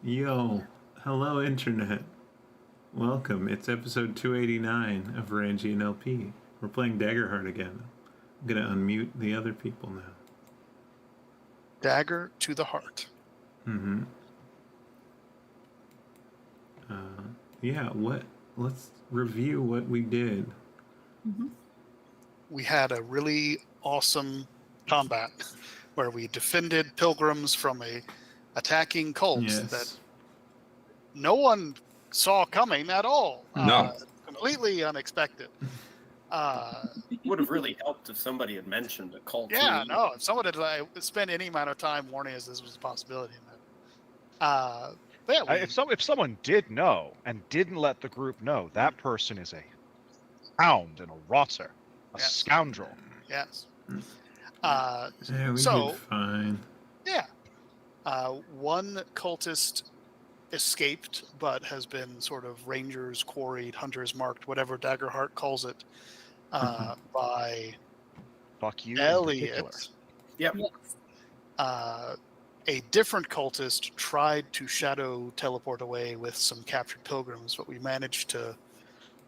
Yo, hello internet. Welcome. It's episode 289 of VarangianLP. We're playing Daggerheart again. I'm gonna unmute the other people now. Dagger to the heart. Mm-hmm. Yeah, let's review what we did. Mm-hmm. We had a really awesome combat where we defended pilgrims from a attacking cult that no one saw coming at all. No. Completely unexpected. Would have really helped if somebody had mentioned a cult. Yeah, no. If someone had spent any amount of time warning us this was a possibility. But yeah, if someone did know and didn't let the group know, that person is a hound and a rotter, a scoundrel. Yes. Yeah, we did fine. Yeah. One cultist escaped, but has been sort of rangers, quarried, hunters marked, whatever Daggerheart calls it, by Fuck you, Elliot. Yep. A different cultist tried to shadow teleport away with some captured pilgrims, but we managed to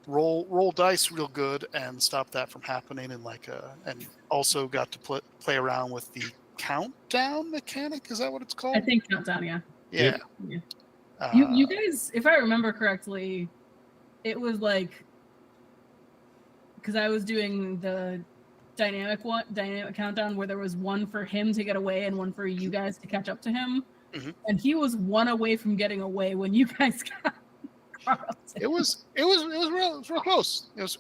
roll dice real good and stop that from happening. And also got to play around with the countdown mechanic. Is that what it's called? I think countdown. Yeah. Yeah. You guys, if I remember correctly, it was like because I was doing the dynamic countdown where there was one for him to get away and one for you guys to catch up to him, and he was one away from getting away when you guys got. It was real close. It was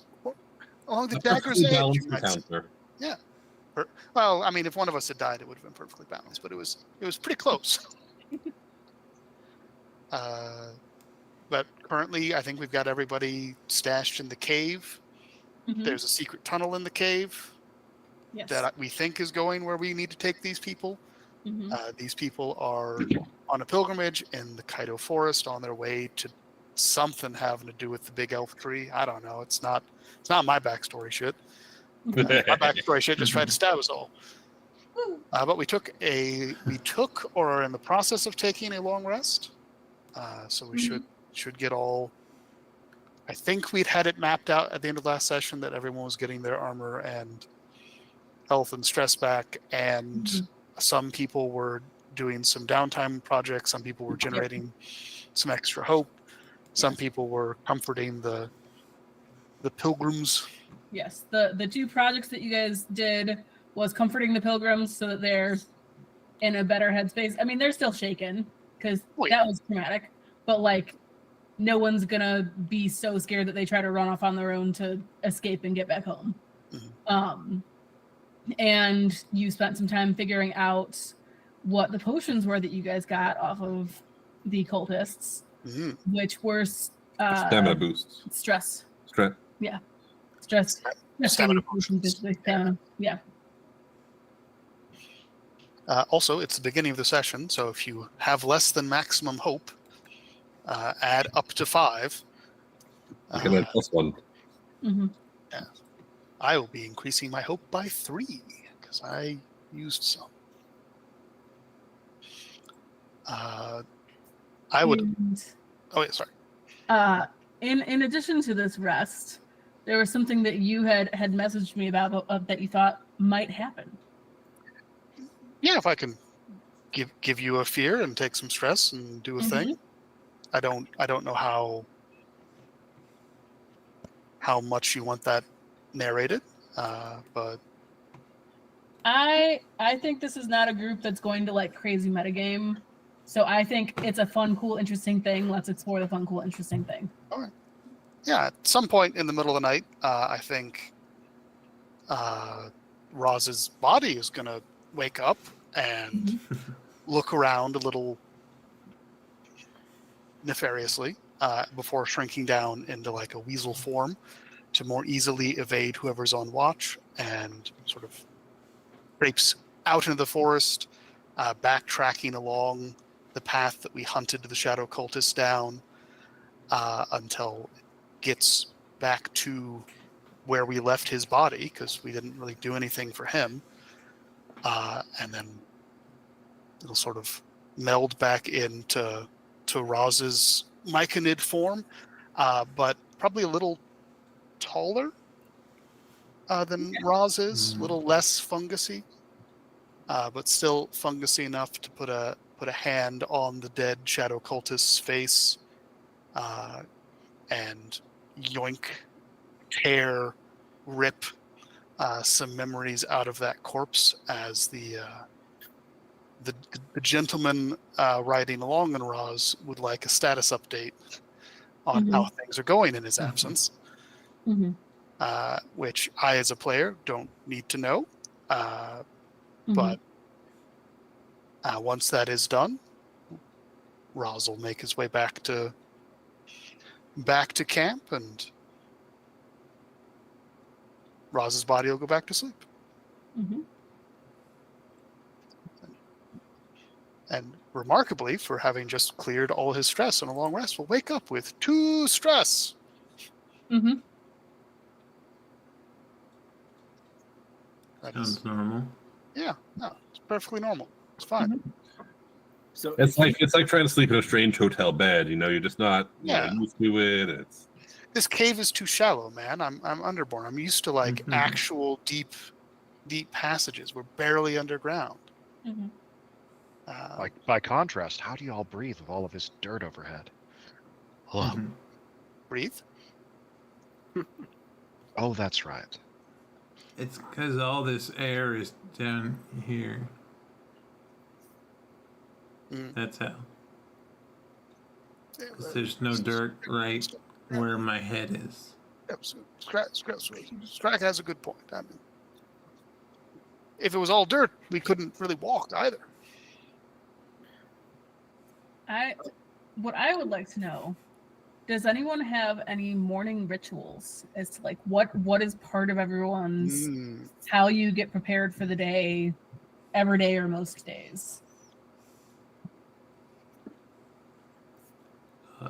along the dagger's edge. Yeah. Well, I mean, if one of us had died, it would have been perfectly balanced, but it was pretty close. But currently, I think we've got everybody stashed in the cave. Mm-hmm. There's a secret tunnel in the cave that we think is going where we need to take these people. Mm-hmm. These people are on a pilgrimage in the Kaido forest on their way to something having to do with the big elf tree. I don't know. It's not my backstory shit. My backstory shit just tried to stab us all. But we took or are in the process of taking a long rest. So we should get all. I think we'd had it mapped out at the end of last session that everyone was getting their armor and health and stress back, and some people were doing some downtime projects. Some people were generating some extra hope. Some people were comforting the pilgrims. Yes, the two projects that you guys did was comforting the pilgrims so that they're in a better headspace. I mean, they're still shaken because that was traumatic, but like no one's gonna be so scared that they try to run off on their own to escape and get back home. Mm-hmm. And you spent some time figuring out what the potions were that you guys got off of the cultists, which were stamina boosts. Stress. Yeah. Stress. Stamina potions. Stamina. Yeah. Also, it's the beginning of the session, so if you have less than maximum hope, add up to 5. You can add +1. Mm-hmm. Yeah. I will be increasing my hope by 3 because I used some. I would. Oh, yeah, sorry. In addition to this rest, there was something that you had messaged me about that you thought might happen. Yeah, if I can give you a fear and take some stress and do a thing. I don't know how much you want that narrated, but I think this is not a group that's going to like crazy metagame. So I think it's a fun, cool, interesting thing. Let's explore the fun, cool, interesting thing. All right. Yeah, at some point in the middle of the night, I think Roz's body is going to wake up and look around a little nefariously before shrinking down into like a weasel form to more easily evade whoever's on watch, and sort of creeps out into the forest, backtracking along the path that we hunted the shadow cultists down until it gets back to where we left his body, because we didn't really do anything for him, and then it'll sort of meld back into to Roz's myconid form, but probably a little taller than Roz is, a little less fungusy, but still fungusy enough to put a hand on the dead shadow cultist's face, and yoink, tear, rip some memories out of that corpse as the gentleman riding along in Roz would like a status update on how things are going in his absence, which I, as a player, don't need to know. But once that is done, Roz will make his way back to camp, and Roz's body will go back to sleep. And remarkably, for having just cleared all his stress on a long rest, will wake up with 2 stress. Sounds normal. Yeah, no, it's perfectly normal. It's fine. So It's like trying to sleep in a strange hotel bed. You're just not used to it. This cave is too shallow, man. I'm underborn. I'm used to like actual deep passages. We're barely underground. Like by contrast, how do you all breathe with all of this dirt overhead? Breathe. Oh, that's right. It's because all this air is down here. That's how. 'Cause there's no dirt right where my head is. Scrack has a good point. I mean, if it was all dirt, we couldn't really walk either. What I would like to know, does anyone have any morning rituals as to like what is part of everyone's how you get prepared for the day every day or most days?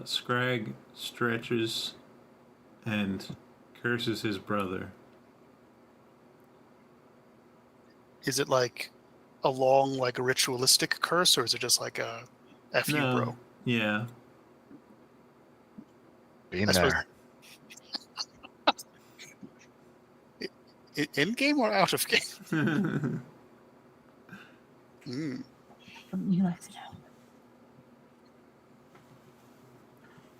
Scrag stretches and curses his brother. Is it like a long, like a ritualistic curse, or is it just like a F you, bro? Yeah. Being there. In game or out of game? You like to know.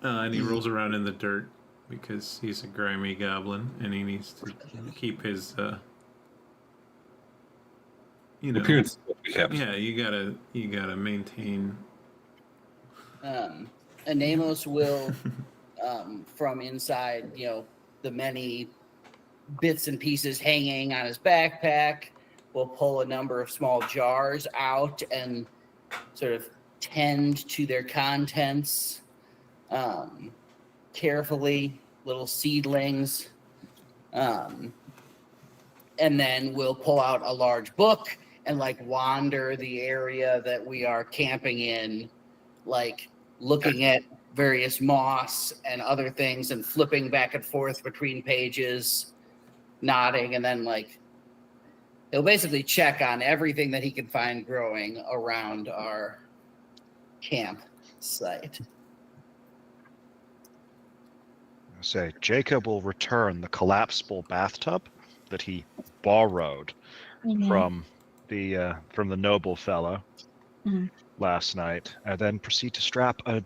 And he rolls around in the dirt because he's a grimy goblin and he needs to keep his, appearance will be kept. Yeah, you gotta maintain. Anamos will, from inside, the many bits and pieces hanging on his backpack, will pull a number of small jars out and sort of tend to their contents carefully, little seedlings, and then we'll pull out a large book and like wander the area that we are camping in, like looking at various moss and other things and flipping back and forth between pages, nodding, and then like he'll basically check on everything that he can find growing around our camp site. Say Jacob will return the collapsible bathtub that he borrowed from the noble fellow last night, and then proceed to strap a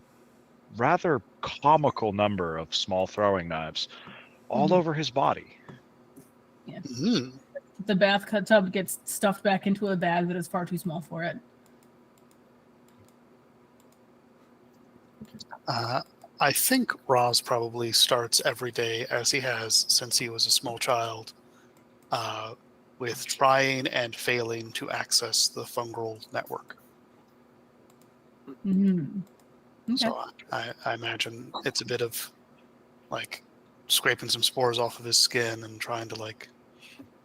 rather comical number of small throwing knives all over his body. Yeah. The bathtub gets stuffed back into a bag that is far too small for it. I think Roz probably starts every day, as he has since he was a small child, with trying and failing to access the fungal network. Okay. So I imagine it's a bit of like scraping some spores off of his skin and trying to like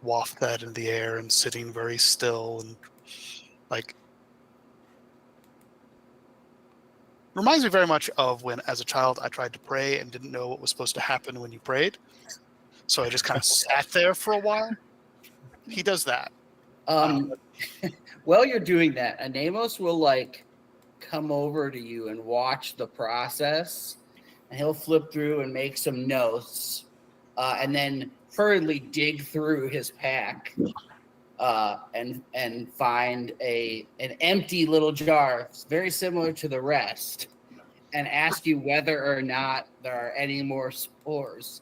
waft that in the air and sitting very still and like reminds me very much of when as a child I tried to pray and didn't know what was supposed to happen when you prayed. So I just kind of sat there for a while. He does that. While you're doing that, Anamos will like come over to you and watch the process. And he'll flip through and make some notes, and then hurriedly dig through his pack and find an empty little jar, very similar to the rest, and ask you whether or not there are any more spores,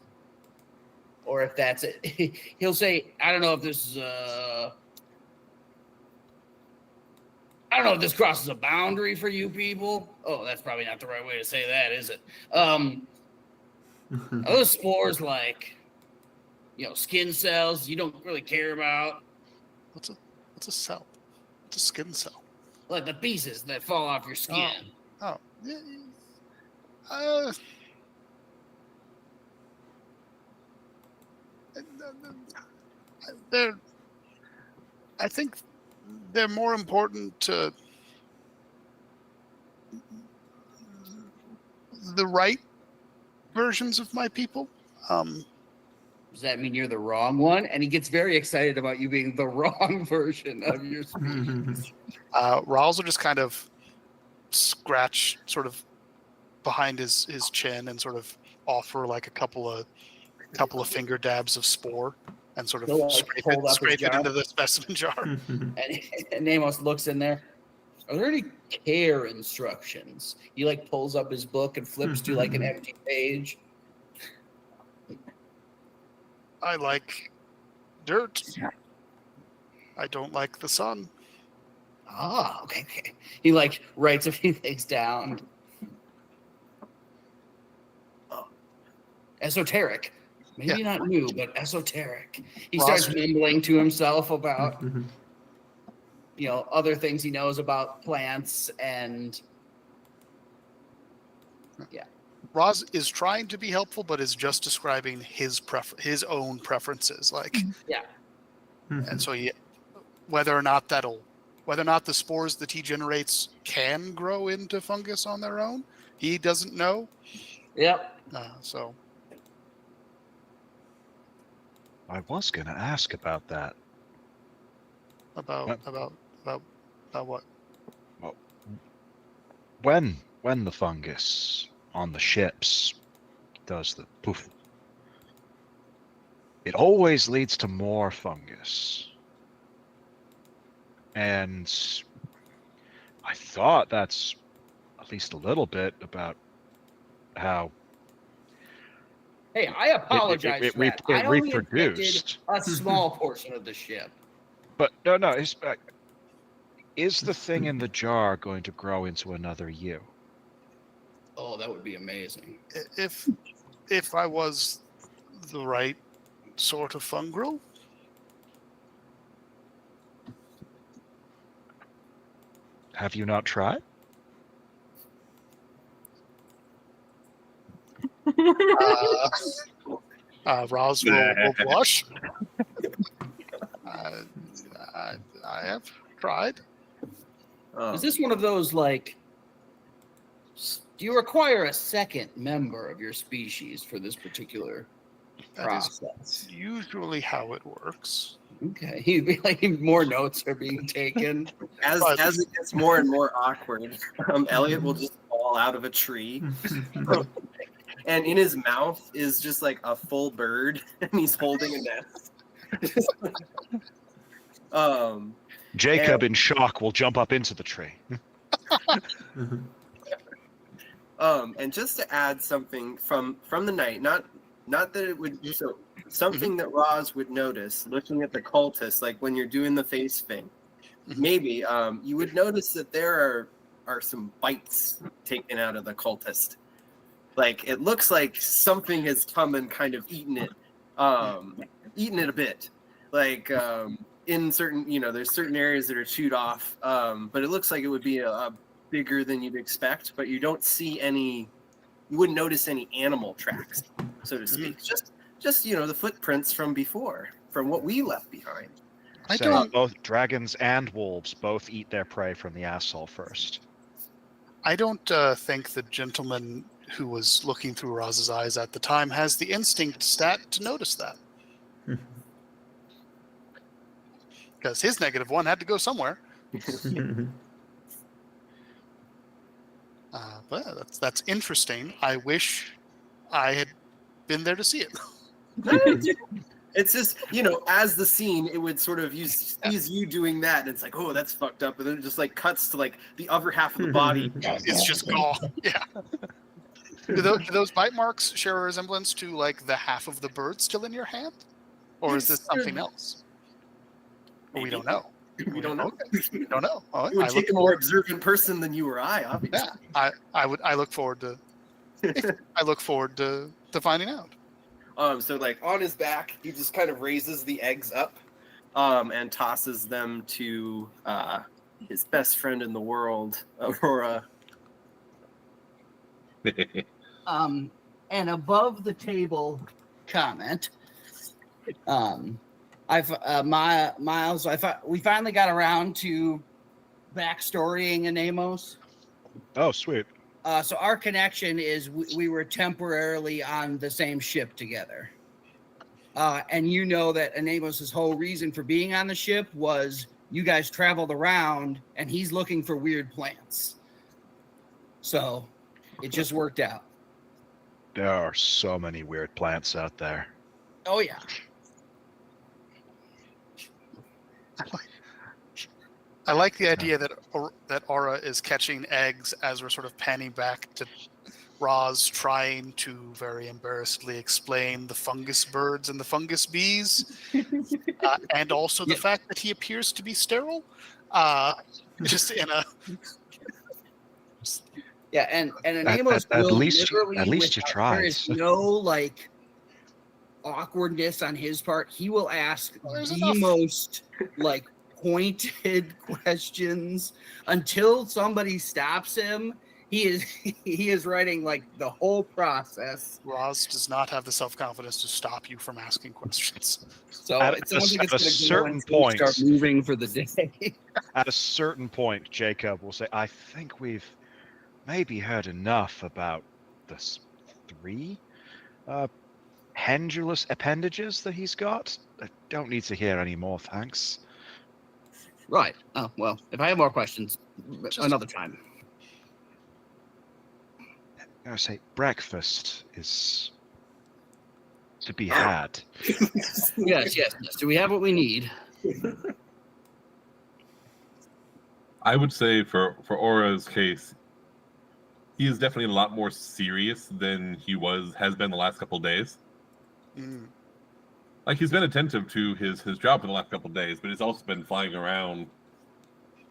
or if that's it. He'll say, "I don't know if this is I don't know if this crosses a boundary for you people." Oh, that's probably not the right way to say that, is it? Are those spores like, skin cells you don't really care about? What's a cell? What's a skin cell? Like the pieces that fall off your skin. Oh. I think they're more important to the right versions of my people. Does that mean you're the wrong one? And he gets very excited about you being the wrong version of your species. Rawls will just kind of scratch sort of behind his chin and sort of offer like a couple of finger dabs of spore and sort of scrape it into the specimen jar. And Amos looks in there. Are there any care instructions? He like pulls up his book and flips to like an empty page. I like dirt. I don't like the sun. Ah, okay. He like writes a few things down. Oh. Esoteric. Maybe not new, but esoteric. He starts mumbling to himself about other things he knows about plants and Roz is trying to be helpful, but is just describing his own preferences. And so whether or not the spores that he generates can grow into fungus on their own, he doesn't know. Yep. So I was going to ask about that. About what? Well, when the fungus on the ships does the poof, it always leads to more fungus. And I thought that's at least a little bit about how Hey, I apologize for that. I only reproduced a small portion of the ship. But no, is the thing in the jar going to grow into another you? Oh, that would be amazing. If I was the right sort of fungal. Have you not tried? Roz will blush. I have tried. Is this one of those do you require a second member of your species for this particular process? That is usually how it works. Okay, he'd be like more notes are being taken. As it gets more and more awkward, Elliot will just fall out of a tree. And in his mouth is just like a full bird, and he's holding a nest. Jacob, in shock, will jump up into the tree. And just to add something from the night, not that it would be so something that Roz would notice looking at the cultists, like when you're doing the face thing, maybe you would notice that there are some bites taken out of the cultist. Like it looks like something has come and kind of eaten it a bit. Like in certain, there's certain areas that are chewed off, but it looks like it would be a bigger than you'd expect. But you don't see you wouldn't notice any animal tracks, so to speak. Just the footprints from before, from what we left behind. Both dragons and wolves both eat their prey from the asshole first. I don't think the gentleman who was looking through Roz's eyes at the time has the instinct stat to notice that. Because his -1 had to go somewhere. But that's interesting. I wish I had been there to see it. It's just, as the scene, it would sort of sees you doing that, and it's like, oh, that's fucked up, and then it just like cuts to like the other half of the body. It's just gone. Yeah. Do those bite marks share a resemblance to like the half of the bird still in your hand, or is this something else? Well, we don't know. We don't know. Okay. We don't know. Oh, It would take a more observant person than you or I, obviously. Yeah, I look forward to. I look forward to finding out. So like on his back, he just kind of raises the eggs up, and tosses them to his best friend in the world, Aurora. And above the table comment, Miles, we finally got around to backstorying Anemos. Oh, sweet. So our connection is we were temporarily on the same ship together. And you know that Anemos' whole reason for being on the ship was you guys traveled around and he's looking for weird plants. So it just worked out. There are so many weird plants out there. Oh, yeah. I like the idea that Aura is catching eggs as we're sort of panning back to Roz trying to very embarrassedly explain the fungus birds and the fungus bees, and also the fact that he appears to be sterile. Just in a and Anemos at will least literally you tried. There is no like awkwardness on his part. He will ask the most like pointed questions until somebody stops him. He is writing like the whole process. Roz does not have the self-confidence to stop you from asking questions. So At it sounds like it's a going to certain point, start moving for the day. At a certain point, Jacob will say, "I think we've maybe heard enough about the 3 pendulous appendages that he's got. I don't need to hear any more, thanks." Right. Oh, well, if I have more questions, another time. I say breakfast is to be had. Yes. Do we have what we need? I would say for Aura's case, he is definitely a lot more serious than he has been the last couple of days. Mm. Like, he's been attentive to his job for the last couple of days, but he's also been flying around,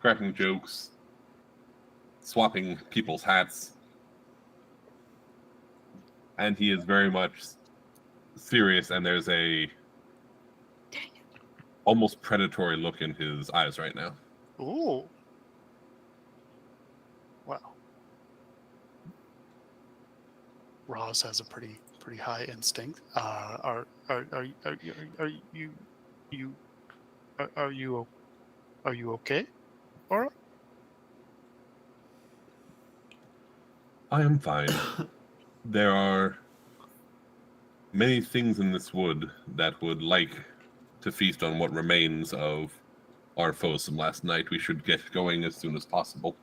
cracking jokes, swapping people's hats. And he is very much serious, and there's a almost predatory look in his eyes right now. Ooh. Wow. Roz has a pretty high instinct. Are you okay, Aura? I am fine. There are many things in this wood that would like to feast on what remains of our foes from last night. We should get going as soon as possible.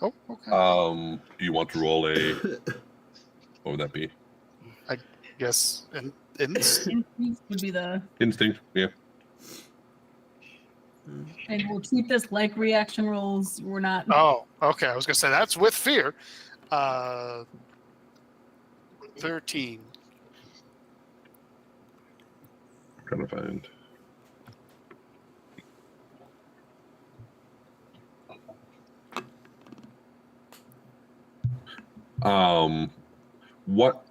Oh, okay. Do you want to roll a... What would that be? I guess Instinct would be the... Instinct, yeah. And we'll treat this like reaction rolls. We're not... Oh, okay. I was going to say that's with fear. 13. Trying to find... What?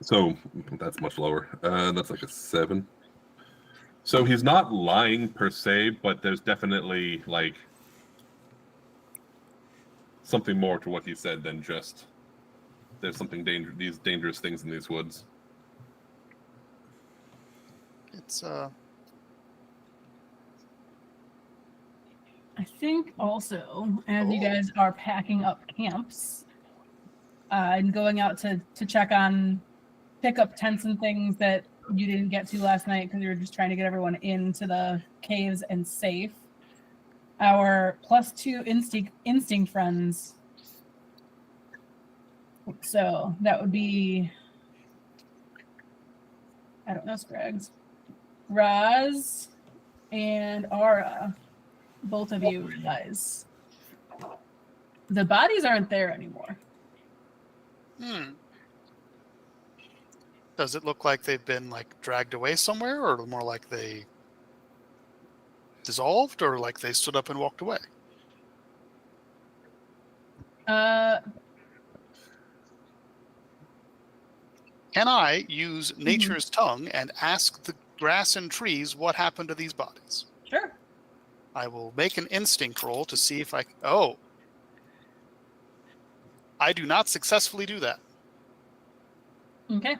So that's much lower. That's like a 7. So he's not lying per se, but there's definitely like something more to what he said than just there's something these dangerous things in these woods. It's I think also as you guys are packing up camps and going out to pick up tents and things that you didn't get to last night because you were just trying to get everyone into the caves and safe. our +2 instinct friends. So that would be, I don't know, Scrags, Raz, and Ara. Both of you realize the bodies aren't there anymore. Does it look like they've been like dragged away somewhere, or more like they dissolved, or like they stood up and walked away? Can I use nature's tongue and ask the grass and trees what happened to these bodies? Sure. I will make an instinct roll to see if I... Oh. I do not successfully do that. Okay.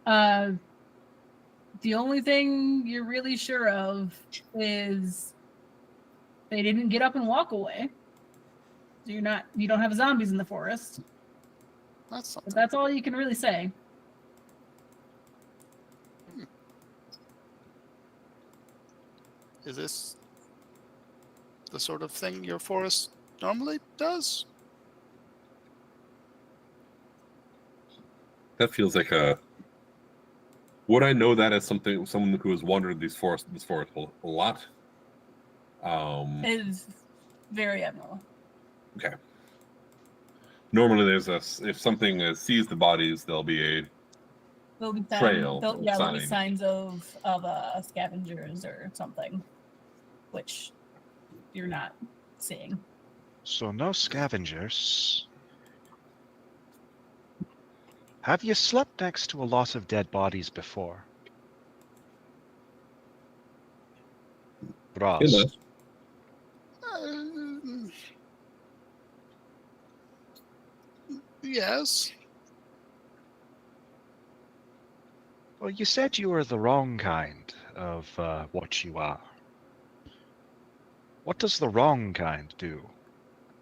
The only thing you're really sure of is they didn't get up and walk away. So you don't have zombies in the forest. That's all you can really say. Is this the sort of thing your forest normally does? That feels like a... Would I know that as someone who has wandered this forest a lot? It's very abnormal. Okay. Normally, if something sees the bodies, there'll be a trail. There'll be signs of scavengers or something, which you're not seeing. So no scavengers. Have you slept next to a lot of dead bodies before? Ross. Yes. Well, you said you were the wrong kind of what you are. What does the wrong kind do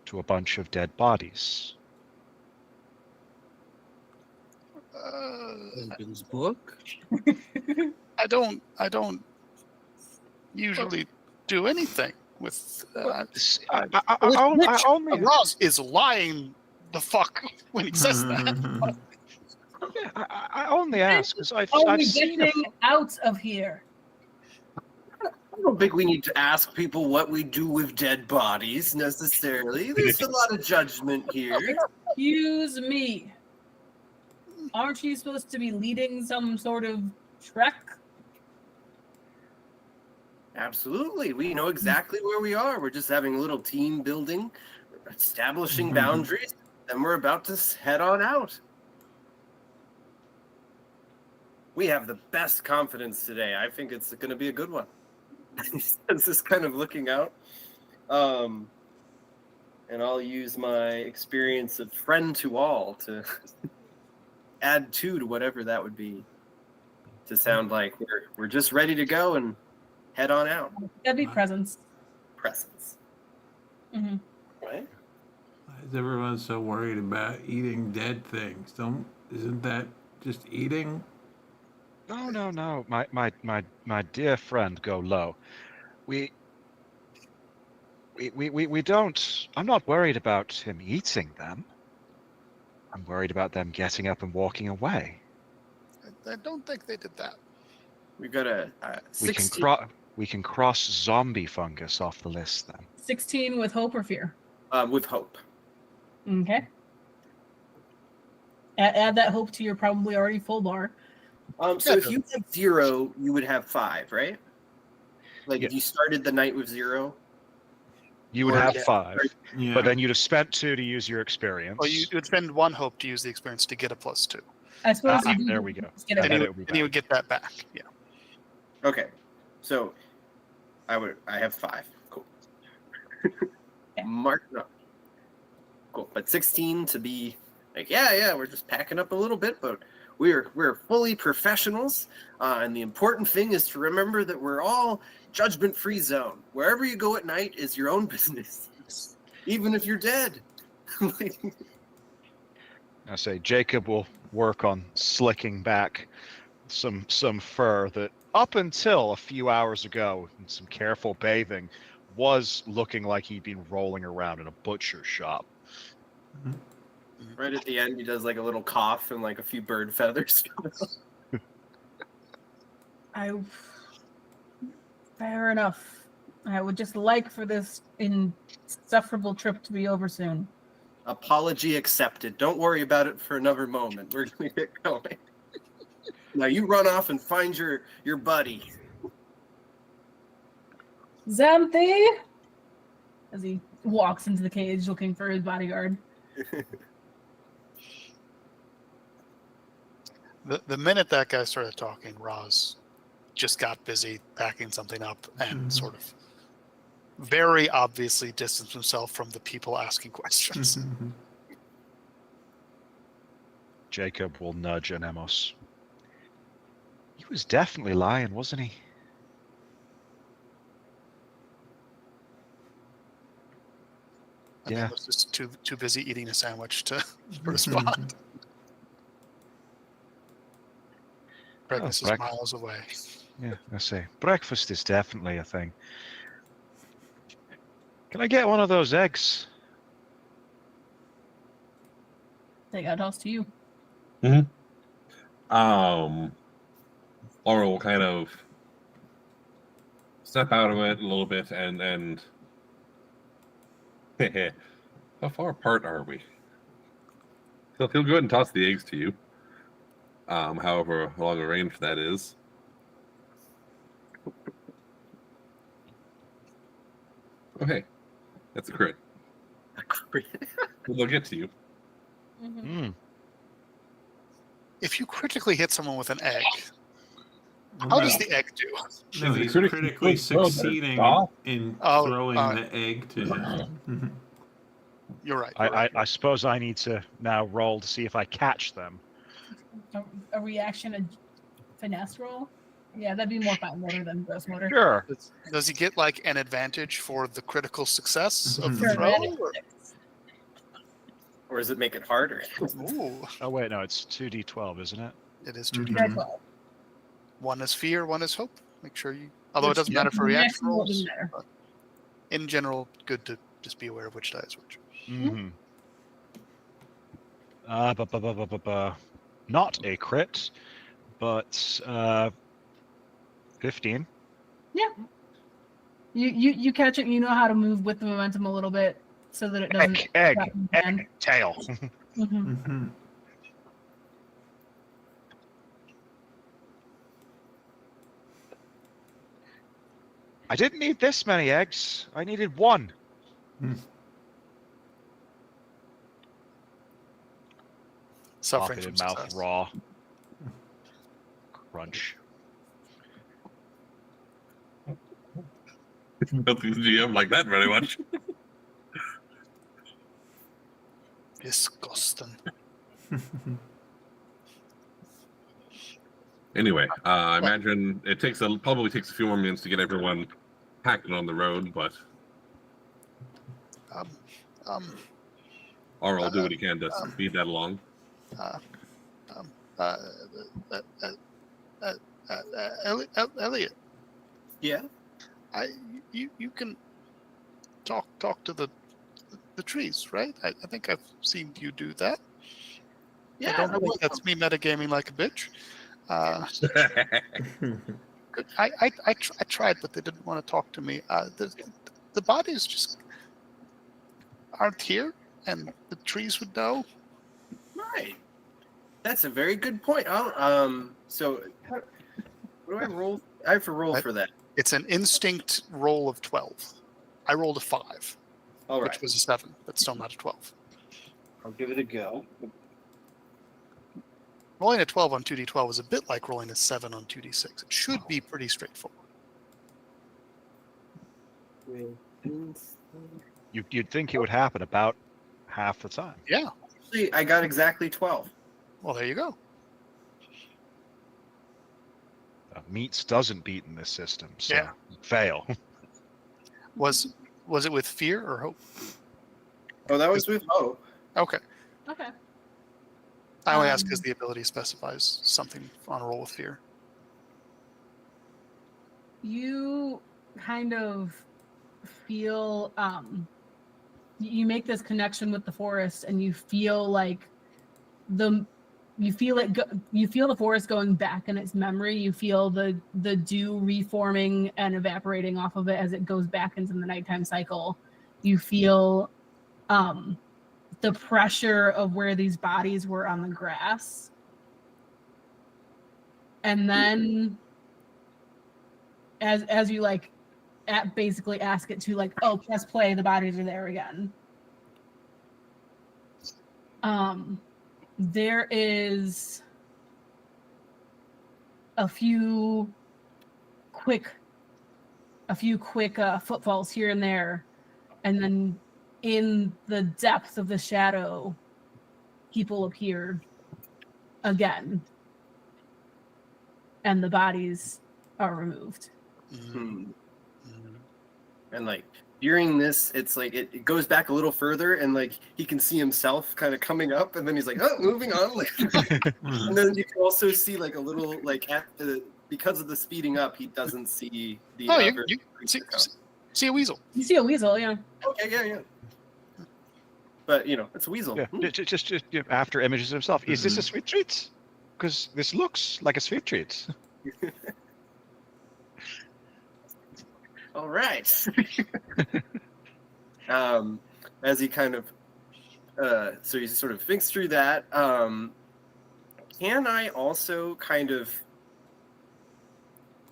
to a bunch of dead bodies? Husband's book. I don't usually do anything with. Ross is lying the fuck when he says that. I only ask because I've seen getting out of here. I don't think we need to ask people what we do with dead bodies necessarily. There's a lot of judgment here. Excuse me. Aren't you supposed to be leading some sort of trek? Absolutely. We know exactly where we are. We're just having a little team building, establishing boundaries, and we're about to head on out. We have the best confidence today. I think it's going to be a good one. It's just kind of looking out. And I'll use my experience of friend to all to add 2 to whatever that would be, to sound like we're just ready to go and head on out. That'd be presence. Presence. Mm-hmm. Right? Why is everyone so worried about eating dead things? Isn't that just eating? No. My dear friend, go low. We don't. I'm not worried about him eating them. I'm worried about them getting up and walking away. I don't think they did that. We've got a 16. We can cross zombie fungus off the list then. 16 with hope or fear? With hope. Okay. Add that hope to your probably already full bar. So if you have 0, you would have 5, right? Like if you started the night with 0? You would have 5, Yeah. but then you'd have spent 2 to use your experience. Well, you would spend 1 hope to use the experience to get a +2. I suppose there we go. And you would get that back. Yeah. Okay. So I have 5. Cool. Mark no. Cool. But 16 to be like, yeah, we're just packing up a little bit, but we're fully professionals. And the important thing is to remember that we're all judgment-free zone. Wherever you go at night is your own business. Even if you're dead. I say Jacob will work on slicking back some fur that up until a few hours ago, in some careful bathing, was looking like he'd been rolling around in a butcher shop. Right at the end, he does like a little cough and like a few bird feathers. Fair enough. I would just like for this insufferable trip to be over soon. Apology accepted. Don't worry about it for another moment. We're going to get going. Now you run off and find your buddy. Xanthe! As he walks into the cage looking for his bodyguard. The minute that guy started talking, Roz just got busy packing something up and sort of very obviously distanced himself from the people asking questions. Jacob will nudge Anemos. He was definitely lying, wasn't he? And Yeah. he was just too busy eating a sandwich to respond. Breakfast is miles away. Yeah, I say. Breakfast is definitely a thing. Can I get one of those eggs? They got tossed to you. Laura will kind of step out of it a little bit and how far apart are we? So he'll go ahead and toss the eggs to you. However long a range that is. Okay, that's a crit. They'll get to you. If you critically hit someone with an egg, how does the egg do? No, he's critically succeeding in throwing the egg to him. You're right. I suppose I need to now roll to see if I catch them. A reaction, a finesse roll? Yeah, that'd be more fine motor than gross motor. Sure. Does he get like an advantage for the critical success of the throw? Or does it make it harder? Ooh. Oh wait, no, it's 2d12, isn't it? It is 2d12. One is fear, one is hope. Make sure you. Although it doesn't matter for reaction rolls. In general, good to just be aware of which die is which. Not a crit, but 15. Yeah. You catch it and you know how to move with the momentum a little bit so that it doesn't egg, tail. I didn't need this many eggs. I needed one. Suffering Pocketed from mouth success. raw. Crunch. Don't think the GM like that very much. Disgusting. Anyway, I imagine it probably takes a few more minutes to get everyone packed on the road, but Aura will do what he can to speed that along. Elliot. Yeah. You can talk to the trees, right? I think I've seen you do that. Yeah. I don't think that's me metagaming like a bitch. Good. I tried, but they didn't want to talk to me. The bodies just aren't here, and the trees would know. Right. That's a very good point. So what do I roll? I have to roll for that. It's an instinct roll of 12. I rolled a 5, which was a 7, but still not a 12. I'll give it a go. Rolling a 12 on 2d12 is a bit like rolling a 7 on 2d6. It should be pretty straightforward. You'd think it would happen about half the time. Yeah. Actually, I got exactly 12. Well, there you go. Meats doesn't beat in this system, so Yeah. fail. Was it with fear or hope? Oh, that was with hope. Okay. Okay. I only ask because the ability specifies something on a roll with fear. you kind of feel you make this connection with the forest, and you feel like you feel the forest going back in its memory. You feel the dew reforming and evaporating off of it as it goes back into the nighttime cycle. You feel the pressure of where these bodies were on the grass. And then as you like basically ask it to like, oh, press play, the bodies are there again. There is a few quick footfalls here and there, and then in the depths of the shadow, people appear again, and the bodies are removed. And like during this, it's like it goes back a little further, and like he can see himself kind of coming up, and then he's like, oh, moving on. Like, and then you can also see like a little like because of the speeding up, he doesn't see the. Oh, you see a weasel. You see a weasel, yeah. Okay, yeah. But it's a weasel. Yeah, just after images of himself. Is this a sweet treat? Because this looks like a sweet treat. All right. As he kind of, so he sort of thinks through that. Can I also can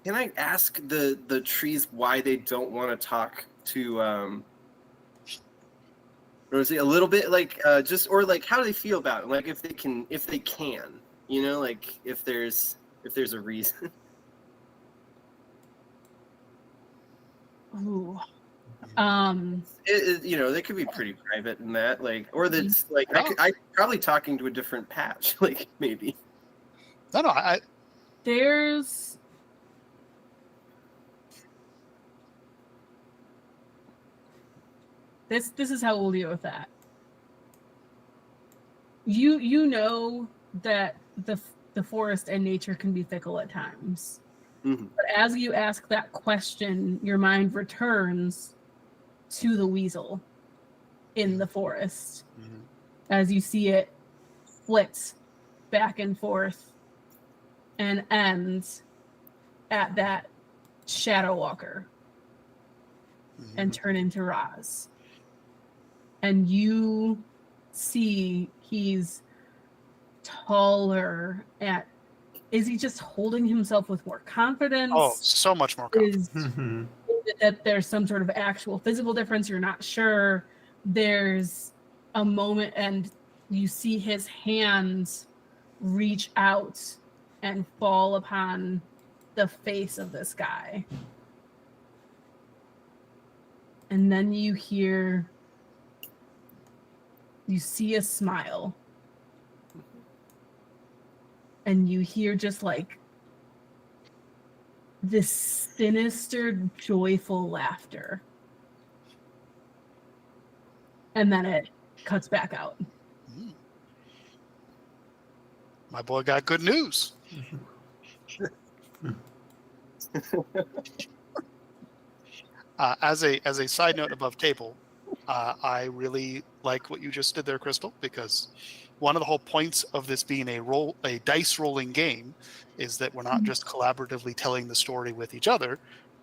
I ask the trees why they don't want to talk to Rosie a little bit, like just, or like how do they feel about it? Like if they can, like if there's a reason. Ooh. They could be pretty private in that, like, or that's like I probably talking to a different patch, like maybe. No, There's this is how we'll deal with that. You know that the forest and nature can be fickle at times. Mm-hmm. But as you ask that question, your mind returns to the weasel in the forest. Mm-hmm. As you see it flit back and forth and ends at that shadow walker and turn into Roz. And you see he's taller. Is he just holding himself with more confidence? Oh, so much more confidence. Is it that there's some sort of actual physical difference? You're not sure. There's a moment and you see his hands reach out and fall upon the face of this guy. And then you see a smile. And you hear just like this sinister, joyful laughter. And then it cuts back out. My boy got good news. As a side note above table, I really like what you just did there, Crystal, because one of the whole points of this being a dice rolling game is that we're not just collaboratively telling the story with each other.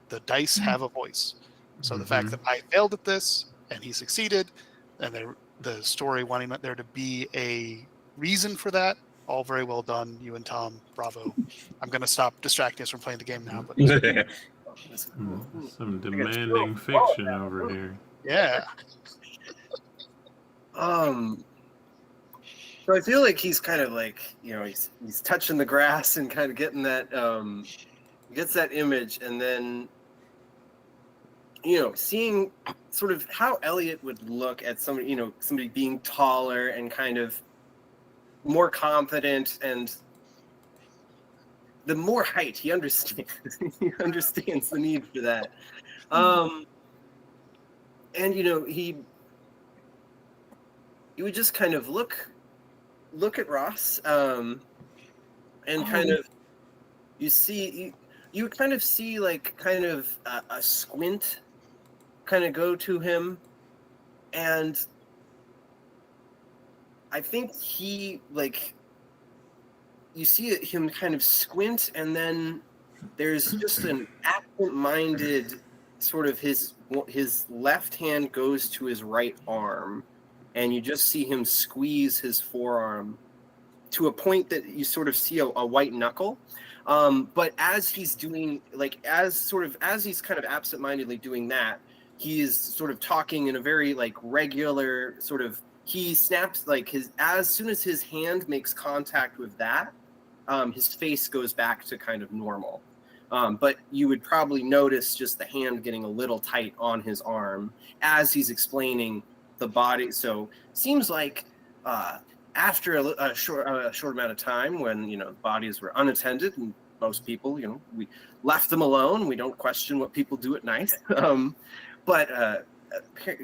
The dice have a voice. So the fact that I failed at this and he succeeded, and the story wanting there to be a reason for that, all very well done. You and Tom, bravo. I'm going to stop distracting us from playing the game now. But some demanding fiction over here. Yeah. So I feel like he's kind of like, he's touching the grass and kind of getting that, gets that image, and then, seeing sort of how Elliot would look at somebody being taller and kind of more confident, and the more height he understands, he understands the need for that. And he would just kind of look at Ross, and kind of you you kind of see like kind of a squint kind of go to him, and I think he like you see him kind of squint, and then there's just an absent-minded sort of his left hand goes to his right arm, and you just see him squeeze his forearm to a point that you sort of see a white knuckle. But as he's doing, like, as he's kind of absent-mindedly doing that, he is sort of talking in a very like regular sort of, he snaps like as soon as his hand makes contact with that, his face goes back to kind of normal. But you would probably notice just the hand getting a little tight on his arm as he's explaining the body. So seems like after a short amount of time, when bodies were unattended and most people, we left them alone. We don't question what people do at night. But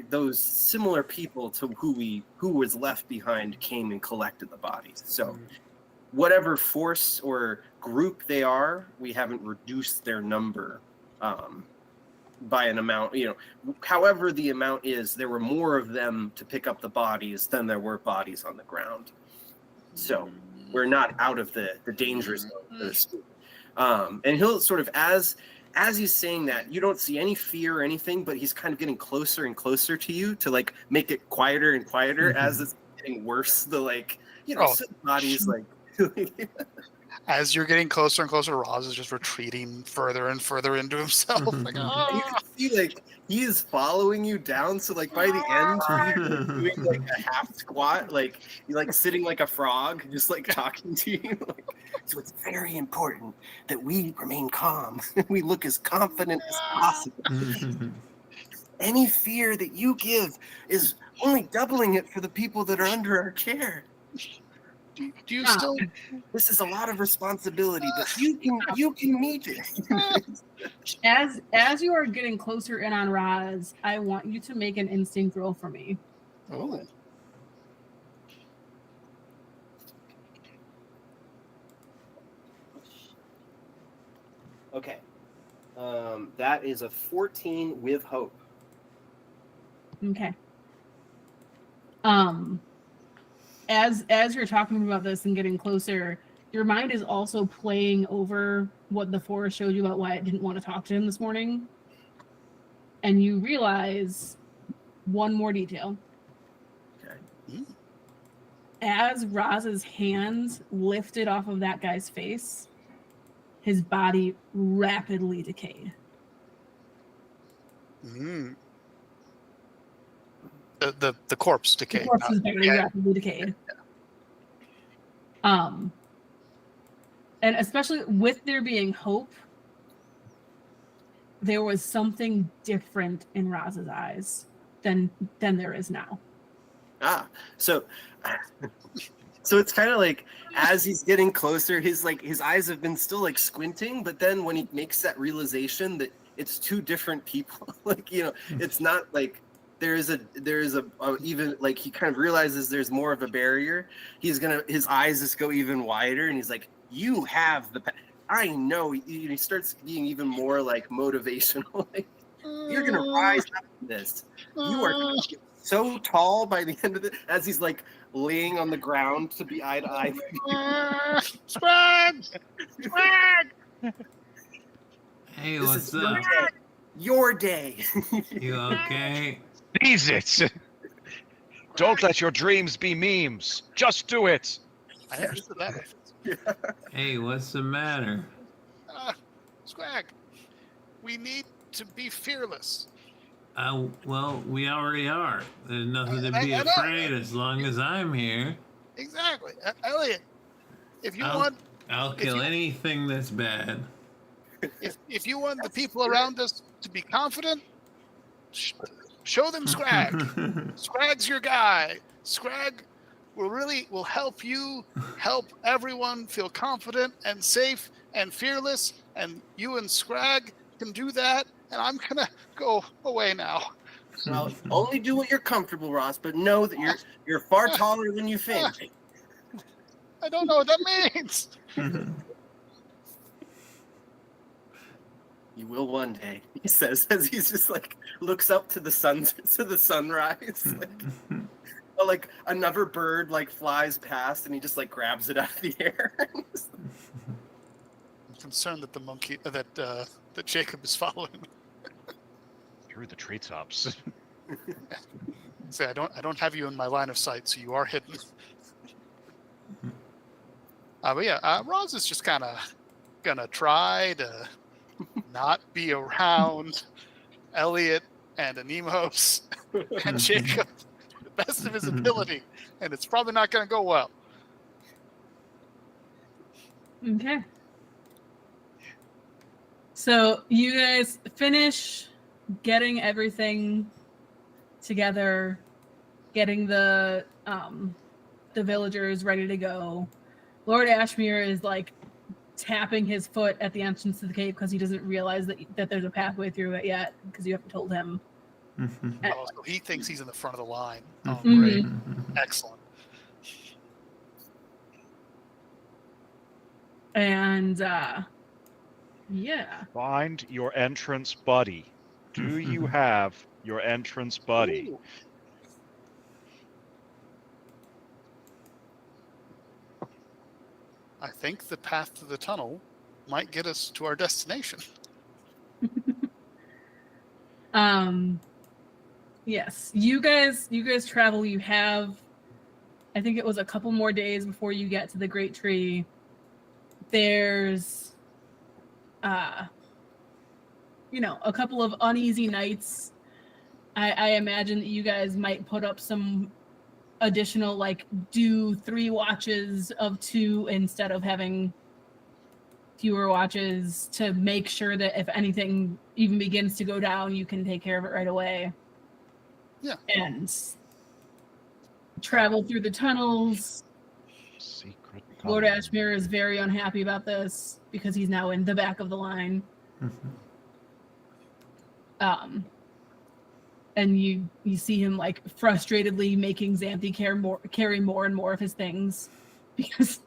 those similar people to who was left behind came and collected the bodies. So whatever force or group they are, we haven't reduced their number by an amount. However the amount is, there were more of them to pick up the bodies than there were bodies on the ground. So we're not out of the danger zone, so to speak. And he'll sort of, as he's saying that, you don't see any fear or anything, but he's kind of getting closer and closer to you to like make it quieter and quieter as it's getting worse. The like, bodies like. As you're getting closer and closer, Roz is just retreating further and further into himself. Like, And you can see like he is following you down. So like by the end, you're doing like a half squat, like you're like sitting like a frog, just like talking to you. Like, so it's very important that we remain calm. We look as confident as possible. Any fear that you give is only doubling it for the people that are under our care. Do you still? This is a lot of responsibility, but you can meet it. As you are getting closer in on Roz, I want you to make an instinct roll for me. Oh. Okay. That is a 14 with hope. Okay. As you're talking about this and getting closer, your mind is also playing over what the forest showed you about why it didn't want to talk to him this morning. And you realize one more detail. Okay. As Roz's hands lifted off of that guy's face, his body rapidly decayed. The corpse decayed. The corpse's body rapidly decayed. And especially with there being hope, there was something different in Roz's eyes than there is now. So it's kind of like as he's getting closer, his eyes have been still like squinting, but then when he makes that realization that it's two different people, it's not like there is a even like he kind of realizes there's more of a barrier. His eyes just go even wider, and he's like, "You have the." I know. He starts being even more like motivational. Like, you're gonna rise up from this. You are gonna get so tall by the end of it. As he's like laying on the ground to be eye to eye. Swag! Hey, what's up? Your day. You okay? Seize it! Don't let your dreams be memes. Just do it. I understood that. Hey, what's the matter? Swag, we need to be fearless. Well, we already are. There's nothing to be afraid as long as I'm here. Exactly. Elliot, if you I'll kill anything that's bad. If you want the people around us to be confident, show them Scrag. Scrag's your guy. Scrag will help you help everyone feel confident and safe and fearless, and you and Scrag can do that, and I'm gonna go away now. Well, only do what you're comfortable, Ross, but know that you're far taller than you think. I don't know what that means. You will one day, he says, as he's just like looks up to the sunrise. Like another bird like flies past, and he just like grabs it out of the air. I'm concerned that the monkey that Jacob is following through the treetops. Say, I don't have you in my line of sight, so you are hidden. But yeah, Roz is just kind of gonna try to not be around Elliot and Anemos and Jacob to the best of his ability, and it's probably not gonna go well. Okay. So you guys finish getting everything together, getting the villagers ready to go. Lord Ashmere is like tapping his foot at the entrance to the cave because he doesn't realize that there's a pathway through it yet because you haven't told him. Oh, so he thinks he's in the front of the line. Oh, Mhm. great. Excellent. And yeah. Find your entrance buddy. Do you have your entrance buddy? Ooh. I think the path to the tunnel might get us to our destination. Yes. You guys travel. You have, I think it was a couple more days before you get to the Great Tree. There's a couple of uneasy nights. I imagine that you guys might put up some additional, like, do 3 watches of 2 instead of having fewer watches to make sure that if anything even begins to go down, you can take care of it right away. Yeah. And travel through the tunnels. Secret Lord tunnel. Ashmere is very unhappy about this because he's now in the back of the line. And you see him like frustratedly making Xanthi carry more and more of his things because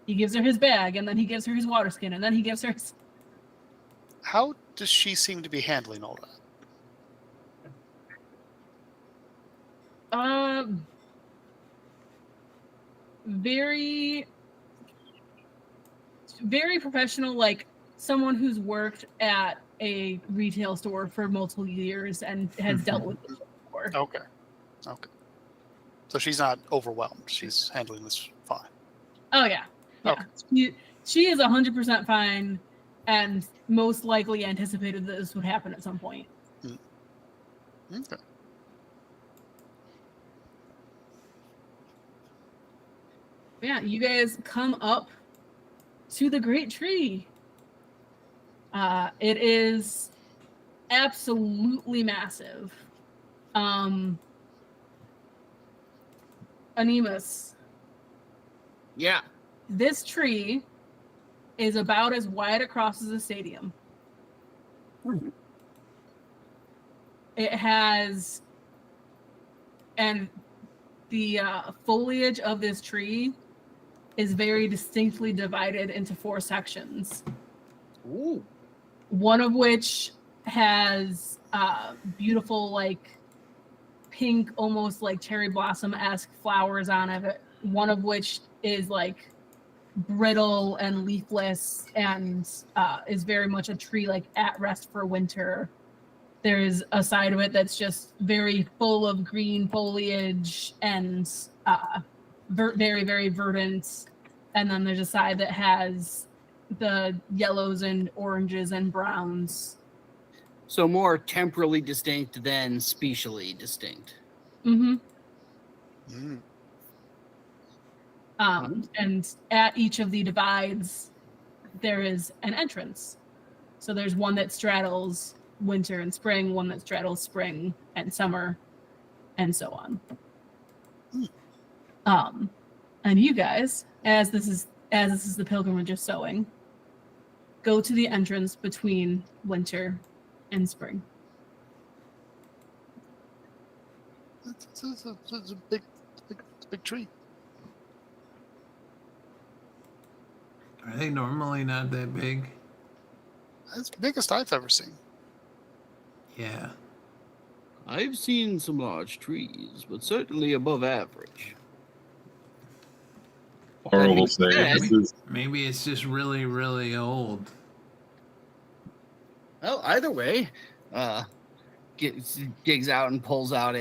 he gives her his bag, and then he gives her his water skin, and then he gives her his... How does she seem to be handling all that? Very, very professional, like someone who's worked at a retail store for multiple years and has dealt with this before. Okay. So she's not overwhelmed. She's handling this fine. Oh yeah. Okay. She is 100% fine, and most likely anticipated that this would happen at some point. Okay. Yeah, you guys come up to the Great Tree. It is absolutely massive. Anemos. Yeah. This tree is about as wide across as a stadium. It has, and the foliage of this tree is very distinctly divided into 4 sections. Ooh. One of which has beautiful, like, pink, almost like cherry blossom-esque flowers on it. One of which is like brittle and leafless and is very much a tree like at rest for winter. There's a side of it that's just very full of green foliage and very, very verdant. And then there's a side that has the yellows and oranges and browns. So more temporally distinct than specially distinct. And at each of the divides, there is an entrance. So there's one that straddles winter and spring, one that straddles spring and summer, and so on. And you guys, as this is the pilgrimage of sowing, go to the entrance between winter and spring. It's a big tree. Are they normally not that big? That's the biggest I've ever seen. Yeah. I've seen some large trees, but certainly above average. Or we'll say this is Maybe it's just really, really old. Well, either way, digs out and pulls out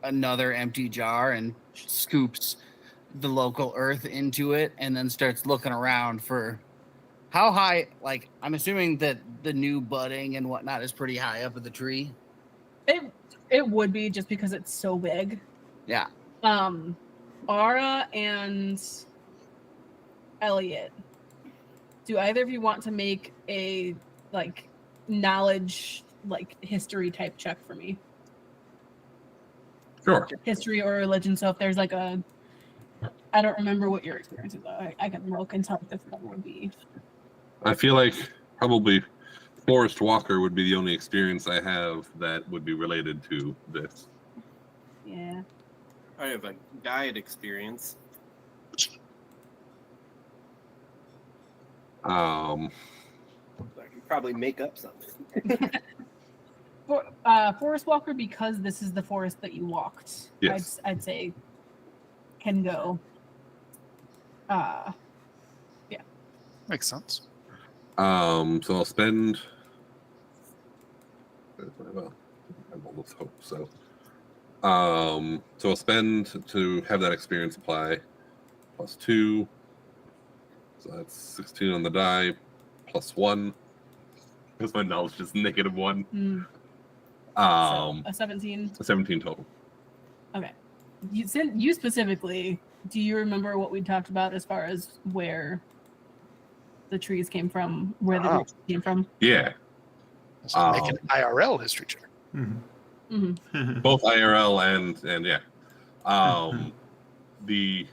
another empty jar and scoops the local earth into it, and then starts looking around for how high. Like, I'm assuming that the new budding and whatnot is pretty high up in the tree. It would be, just because it's so big. Yeah. Ara and Elliot, do either of you want to make a knowledge, history type check for me? sure. History or religion. So if there's I don't remember what your experiences are. I can look and tell if this one would be. I feel like probably Forest Walker would be the only experience I have that would be related to this. Yeah. I have a guide experience. Um, I can probably make up something. Forest Walker, because this is the forest that you walked. Yes. I'd say can go. Yeah. Makes sense. so I'll spend. Well, I almost hope so. So I'll spend to have that experience apply +2. So that's 16 on the die, +1. Because my knowledge is -1. So a 17. 17 total. Okay. You specifically, do you remember what we talked about as far as where the trees came from, where the roots came from? Yeah. So make an IRL history check. Mm-hmm. Both IRL and yeah. The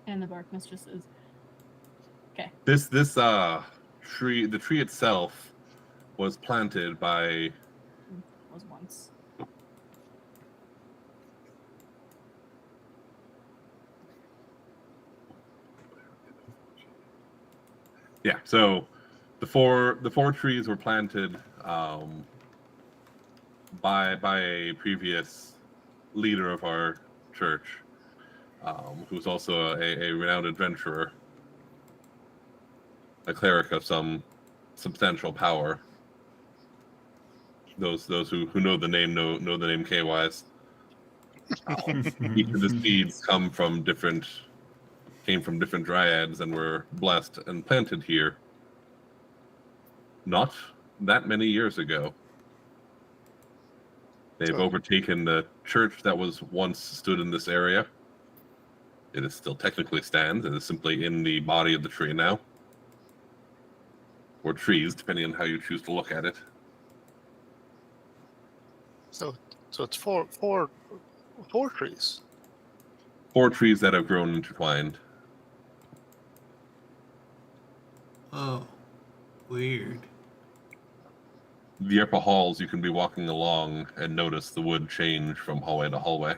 And the bark mistresses. Okay. this tree, the tree itself was planted by Was once. yeah. So the four trees were planted by a previous leader of our church, who's also a renowned adventurer, a cleric of some substantial power. Those who know the name know the name K-Wise. Each of the seeds came from different dryads and were blessed and planted here not that many years ago. They've overtaken the church that was once stood in this area. It is still technically stands. It is simply in the body of the tree now. Or trees, depending on how you choose to look at it. So it's four trees. 4 trees that have grown intertwined. Oh, weird. The upper halls, you can be walking along and notice the wood change from hallway to hallway.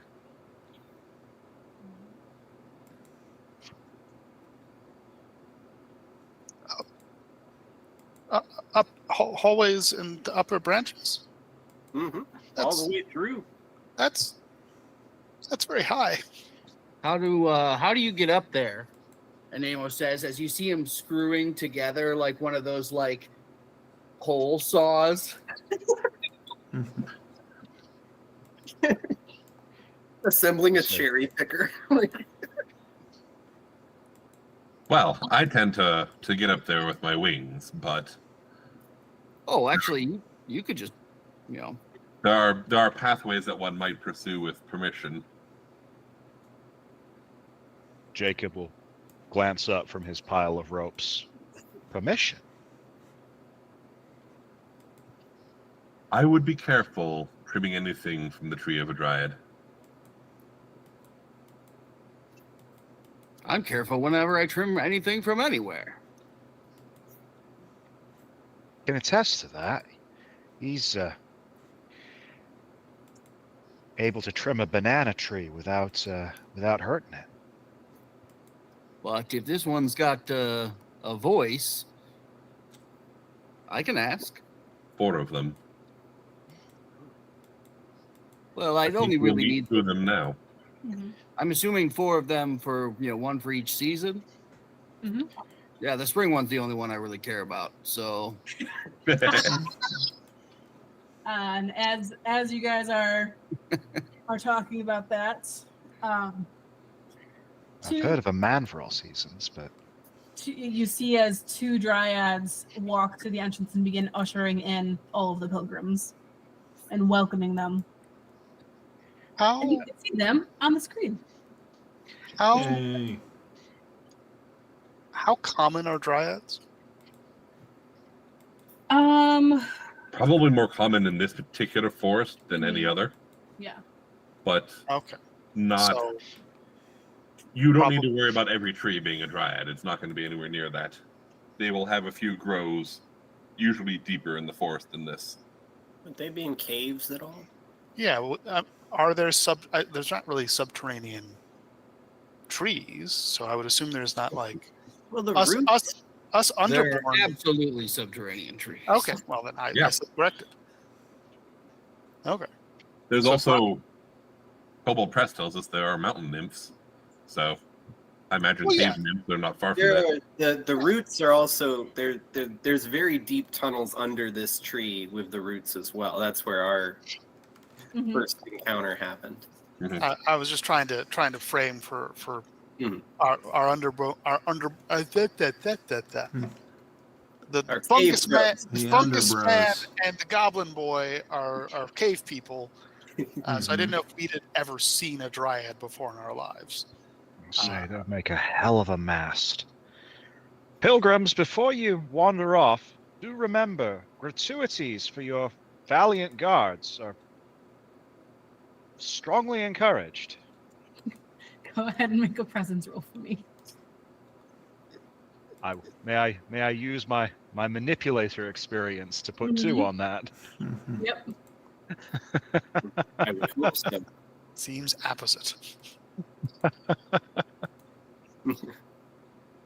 Up hallways and the upper branches. Mm-hmm. All the way through. That's very high. How do you get up there? And Amos says, as you see him screwing together like one of those hole saws. Assembling a cherry picker. Well, I tend to get up there with my wings, but Oh, actually, you could just, there are pathways that one might pursue with permission. Jacob will glance up from his pile of ropes. Permission? I would be careful trimming anything from the tree of a dryad. I'm careful whenever I trim anything from anywhere. Can attest to that. He's able to trim a banana tree without hurting it. But if this one's got a voice, I can ask. 4 of them. Well, I'd only We'll really meet need 2 of them now. I'm assuming 4 of them for, one for each season. Mm-hmm. Yeah, the spring one's the only one I really care about. So, and as you guys are talking about that, I've heard of a man for all seasons, but you see as 2 dryads walk to the entrance and begin ushering in all of the pilgrims and welcoming them. And you can see them on the screen. Yay. How common are dryads? Probably more common in this particular forest than any other. Yeah. But Okay. not. So, you don't need to worry about every tree being a dryad. It's not going to be anywhere near that. They will have a few grows, usually deeper in the forest than this. Would they be in caves at all? yeah, are there there's not really subterranean trees, so I would assume there's not like Well, the us roots. they're underborn. absolutely subterranean trees. Okay, well then I said corrected. Okay. There's So also Kobold Press tells us there are mountain nymphs, so I imagine cave nymphs are not far from that. The roots are also there. There's very deep tunnels under this tree with the roots as well. That's where our first encounter happened. I was just trying to frame for our the fungus man, and the goblin boy are cave people. So I didn't know if we'd ever seen a dryad before in our lives. Say that make a hell of a mast. Pilgrims, before you wander off, do remember gratuities for your valiant guards are strongly encouraged. Go ahead and make a presence roll for me. May I use my manipulator experience to put 2 on that? Yep. I would hope so. Seems opposite.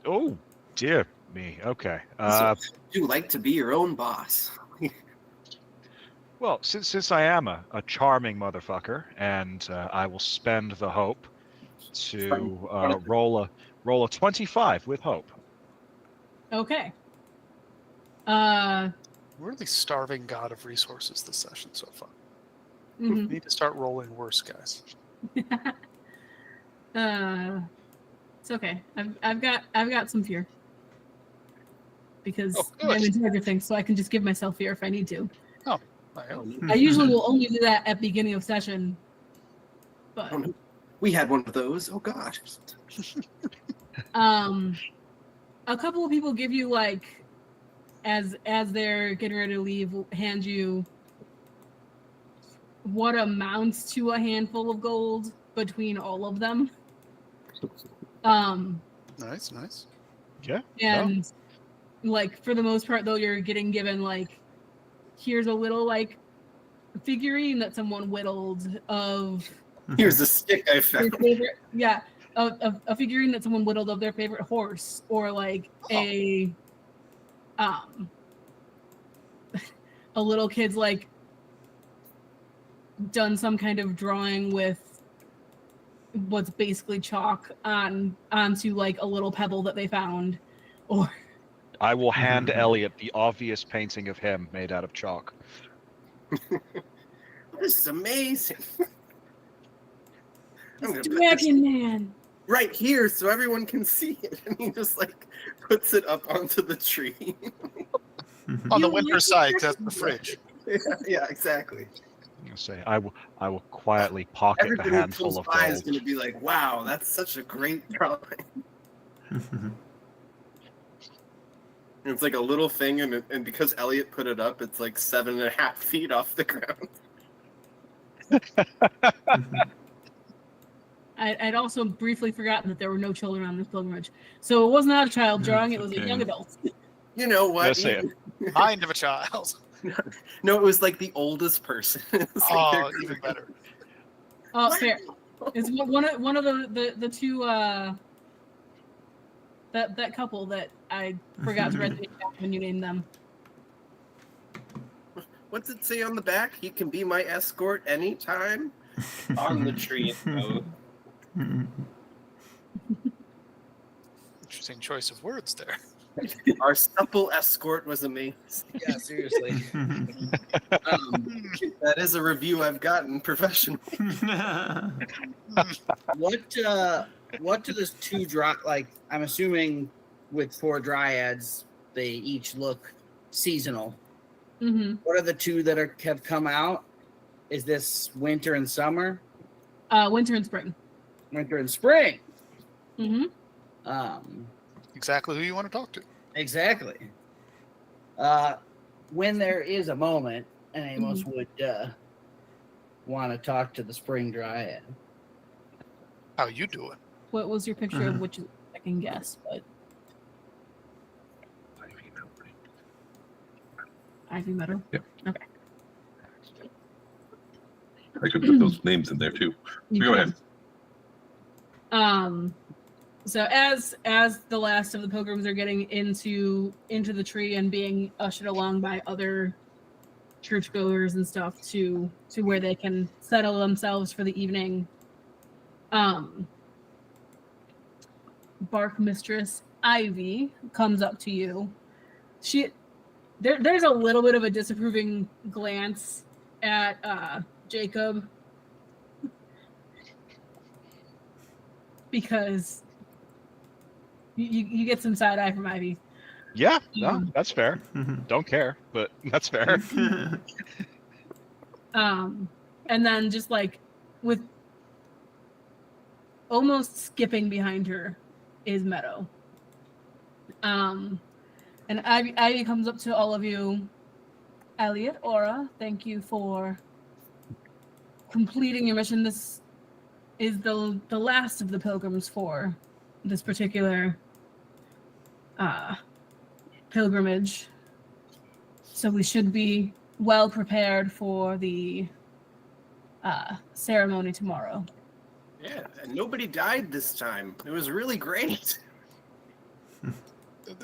Oh dear me. Okay. So you like to be your own boss. Well, since I am a charming motherfucker, and I will spend the hope to roll a 25 with hope. Okay. We're really starving God of resources this session so far. We need to start rolling worse, guys. It's okay. I've got some fear because I'm in charge of things, so I can just give myself fear if I need to. Oh, I usually will only do that at beginning of session, but we had one of those. Oh God. A couple of people give you like, as they're getting ready to leave, hand you what amounts to a handful of gold between all of them. Nice. Yeah. And like for the most part though, you're getting given like, here's a little like figurine that someone whittled of. Here's a stick I found. Favorite, a figurine that someone whittled of their favorite horse, or like a little kid's like done some kind of drawing with what's basically chalk onto like a little pebble that they found, or I will hand Elliot the obvious painting of him made out of chalk. This is amazing. Dragon Man right here so everyone can see it, and he just like puts it up onto the tree. On the winter side, that's the fridge. Yeah, exactly. I'll say I will quietly pocket Everybody the handful of gold. Is going to be like, "Wow, that's such a great drawing." It's like a little thing, and because Elliot put it up, it's like 7.5 feet off the ground. I'd also briefly forgotten that there were no children on this pilgrimage, so it was not a child drawing; it was a young adult. You know what? Mind of a child. No, it was like the oldest person. Like even better. Oh, fair. It's one of the two that couple that I forgot to write the name down when you named them. what's it say on the back? He can be my escort anytime. On the tree. Interesting choice of words there. Our supple escort was amazing. Yeah, seriously. That is a review I've gotten professionally. What do those two I'm assuming with 4 dryads, they each look seasonal. Mm-hmm. What are the 2 that have come out? Is this winter and summer? Winter and spring. Winter and spring. Mm-hmm. Exactly who you want to talk to. Exactly. When there is a moment, and Amos would want to talk to the spring dryad. How you doing? What was your picture of which I can guess, but Ivy Meadow? Yep. Okay. I could put those names in there too. Go ahead. So as the last of the pilgrims are getting into the tree and being ushered along by other churchgoers and stuff to where they can settle themselves for the evening, Bark Mistress Ivy comes up to you. There's a little bit of a disapproving glance at Jacob, because you get some side eye from Ivy. Yeah, no, that's fair. Don't care, but that's fair. And then just like with almost skipping behind her is Meadow. And Ivy comes up to all of you. Elliot, Aura, thank you for completing your mission. This is the last of the pilgrims for this particular pilgrimage. So we should be well prepared for the ceremony tomorrow. Yeah, and nobody died this time. It was really great.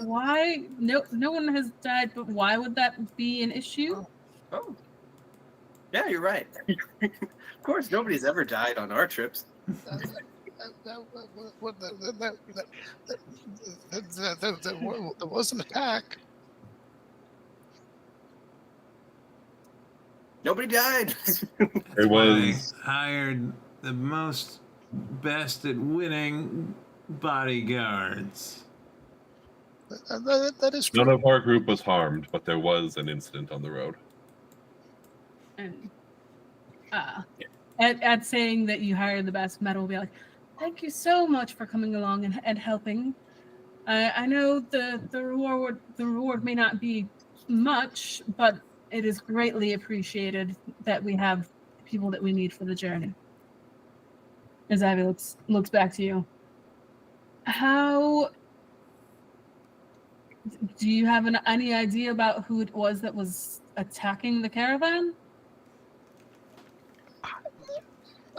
Why? No one has died, but why would that be an issue? Oh. Yeah, you're right. Of course, nobody's ever died on our trips. There was an attack. Nobody died. It was hired the best at winning bodyguards. That is true. None of our group was harmed, but there was an incident on the road. And at saying that you hired the best, Meadow will be like, thank you so much for coming along and helping. I know the reward may not be much, but it is greatly appreciated that we have people that we need for the journey. As Ivy looks back to you. How do you have any idea about who it was that was attacking the caravan?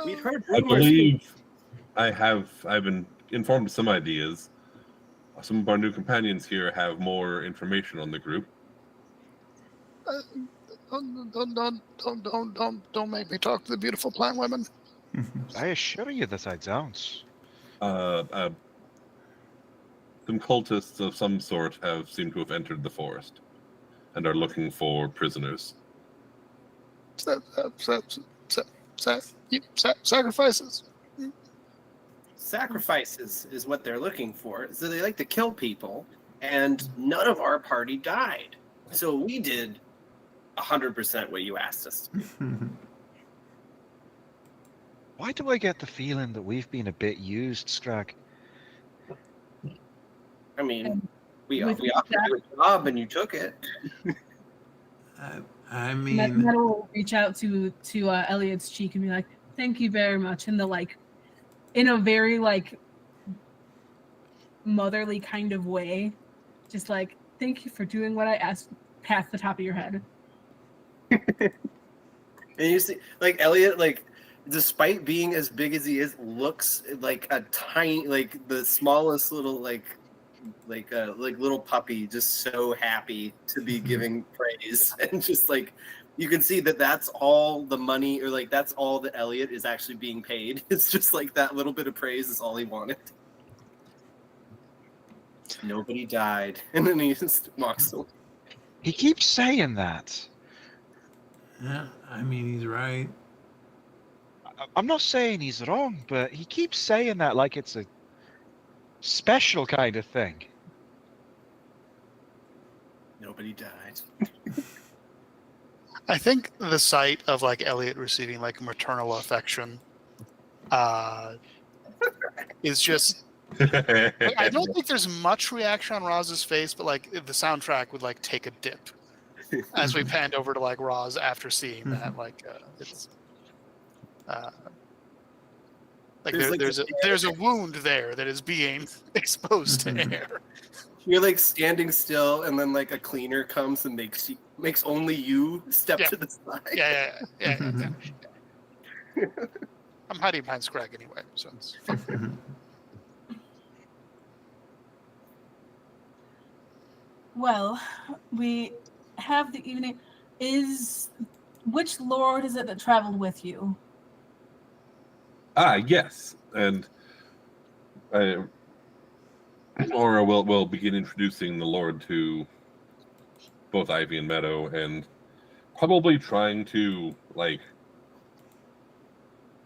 We've heard I rumors. believe I've been informed of some ideas. Some of our new companions here have more information on the group. Don't make me talk to the beautiful plant women. I assure you that I don't. Some cultists of some sort have seemed to have entered the forest and are looking for prisoners. Sacrifices. Sacrifices is what they're looking for. So they like to kill people, and none of our party died. So we did 100% what you asked us to do. Why do I get the feeling that we've been a bit used, Strag? I mean, we offered you a job and you took it. I mean, Meadow will reach out to Elliot's cheek and be like, "Thank you very much," and in a very motherly kind of way, just like, "Thank you for doing what I asked," past the top of your head. And you see, Elliot, despite being as big as he is, looks like a tiny, the smallest little, little puppy, just so happy to be giving praise and just you can see that that's all the money, or like that's all that Elliot is actually being paid. It's just like that little bit of praise is all he wanted. Nobody died, and then he just walks away. He keeps saying that. Yeah, I mean, he's right. I'm not saying he's wrong, but he keeps saying that like it's a special kind of thing. Nobody died. I think the sight of like Elliot receiving like maternal affection is just. I don't think there's much reaction on Roz's face, but like the soundtrack would like take a dip as we panned over to like Roz after seeing that. Like it's like there's a wound there that is being exposed to air. You're like standing still, and then like a cleaner comes and makes only you step to the side. Yeah. I'm hiding behind Scrag anyway, so it's fine. Well, we have the evening. Which lord is it that traveled with you? Yes, and Laura will begin introducing the Lord to both Ivy and Meadow, and probably trying to like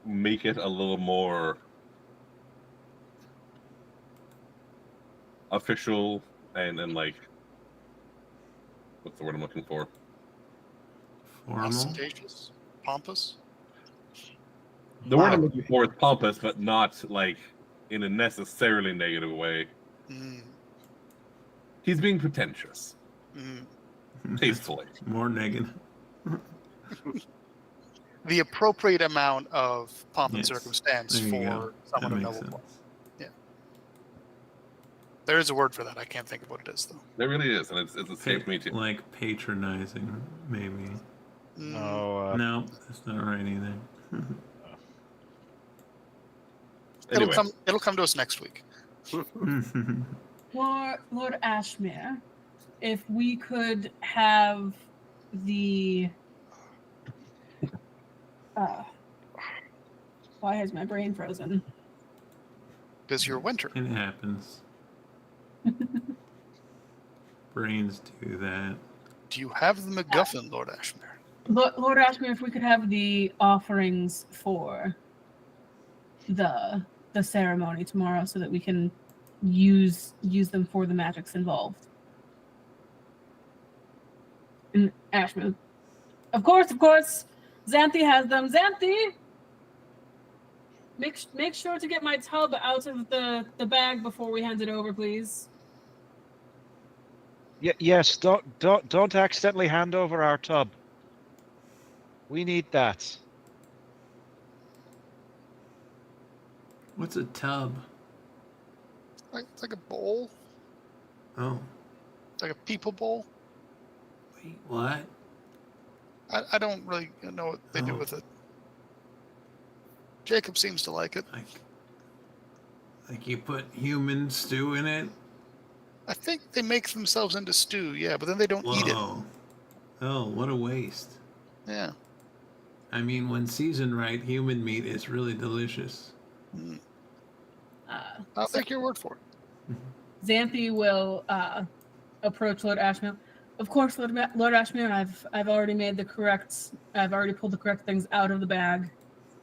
make it a little more official and like what's the word I'm looking for? Formal. Ostentatious, pompous. The word I'm looking for is pompous, but not like in a necessarily negative way. He's being pretentious. Tastefully. More negative. The appropriate amount of pomp and Yes. circumstance There you for go. someone That of makes noble blood. sense. Yeah. There is a word for that. I can't think of what it is though. There really is, and it's escaped me too. Like patronizing, maybe. No. No, that's not right either. Anyway. It'll come to us next week. Lord Ashmere, if we could have the why has my brain frozen? Because you're winter. It happens. Brains do that. Do you have the MacGuffin, Lord Ashmere? Lord Ashmere, if we could have the offerings for the ceremony tomorrow, so that we can use them for the magics involved. And Ashmere, of course, Xanthi has them. Xanthi, make sure to get my tub out of the bag before we hand it over, please. Yes, don't accidentally hand over our tub. We need that. What's a tub? It's like a bowl. Oh. It's like a people bowl. Wait, what? I don't really know what they do with it. Jacob seems to like it. Like you put human stew in it? I think they make themselves into stew, yeah, but then they don't eat it. Oh, what a waste. Yeah. I mean, when seasoned right, human meat is really delicious. I'll take your word for it. Xanthi will approach Lord Ashmere. Of course, Lord Ashmere, I've already pulled the correct things out of the bag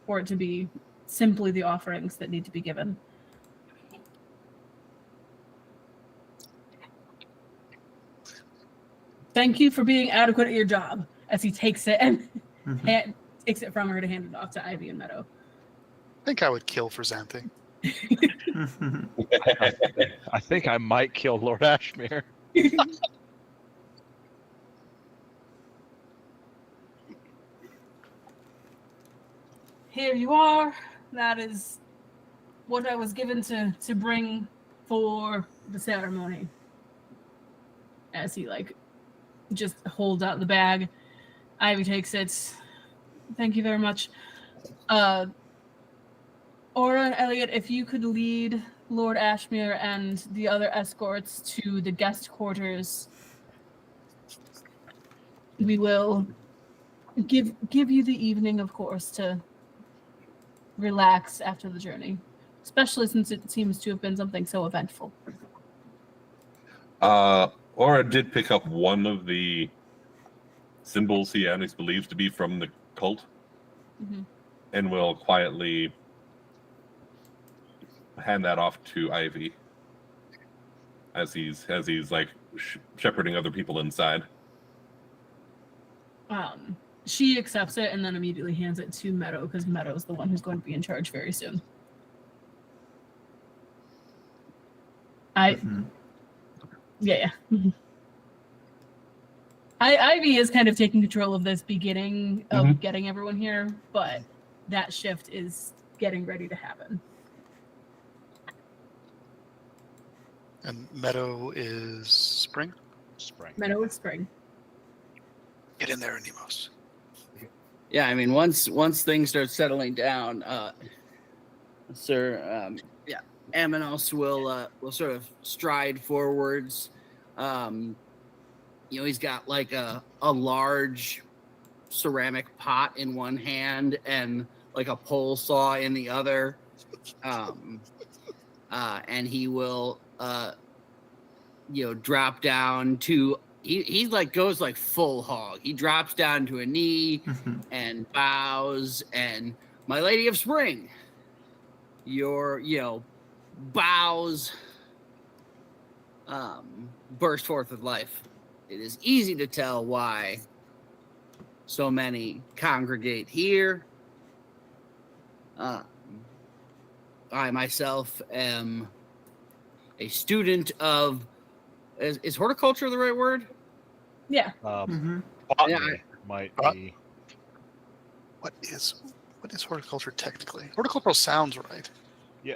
for it to be simply the offerings that need to be given. Thank you for being adequate at your job, as he takes it and takes it from her to hand it off to Ivy and Meadow. I think I would kill for Xanthi. I think I might kill Lord Ashmere. Here you are. That is what I was given to bring for the ceremony. As he just holds out the bag. Ivy takes it. Thank you very much. Aura and Elliot, if you could lead Lord Ashmere and the other escorts to the guest quarters, we will give you the evening, of course, to relax after the journey, especially since it seems to have been something so eventful. Aura did pick up one of the symbols he believes to be from the cult, and will quietly hand that off to Ivy as he's like shepherding other people inside. She accepts it and then immediately hands it to Meadow, because Meadow's the one who's going to be in charge very soon. Yeah. Ivy is kind of taking control of this beginning of getting everyone here, but that shift is getting ready to happen. And Meadow is Spring? Spring. Meadow is Spring. Get in there, Anemos. Yeah, I mean, once things start settling down, Sir Amanos will sort of stride forwards. He's got like a large ceramic pot in one hand and like a pole saw in the other. And he will drop down to he like goes like full hog. He drops down to a knee and bows, and my Lady of Spring, your bows burst forth with life. It is easy to tell why so many congregate here. I myself am a student of is horticulture the right word? Yeah. Botany might be. What is horticulture technically? Horticultural sounds right. Yeah.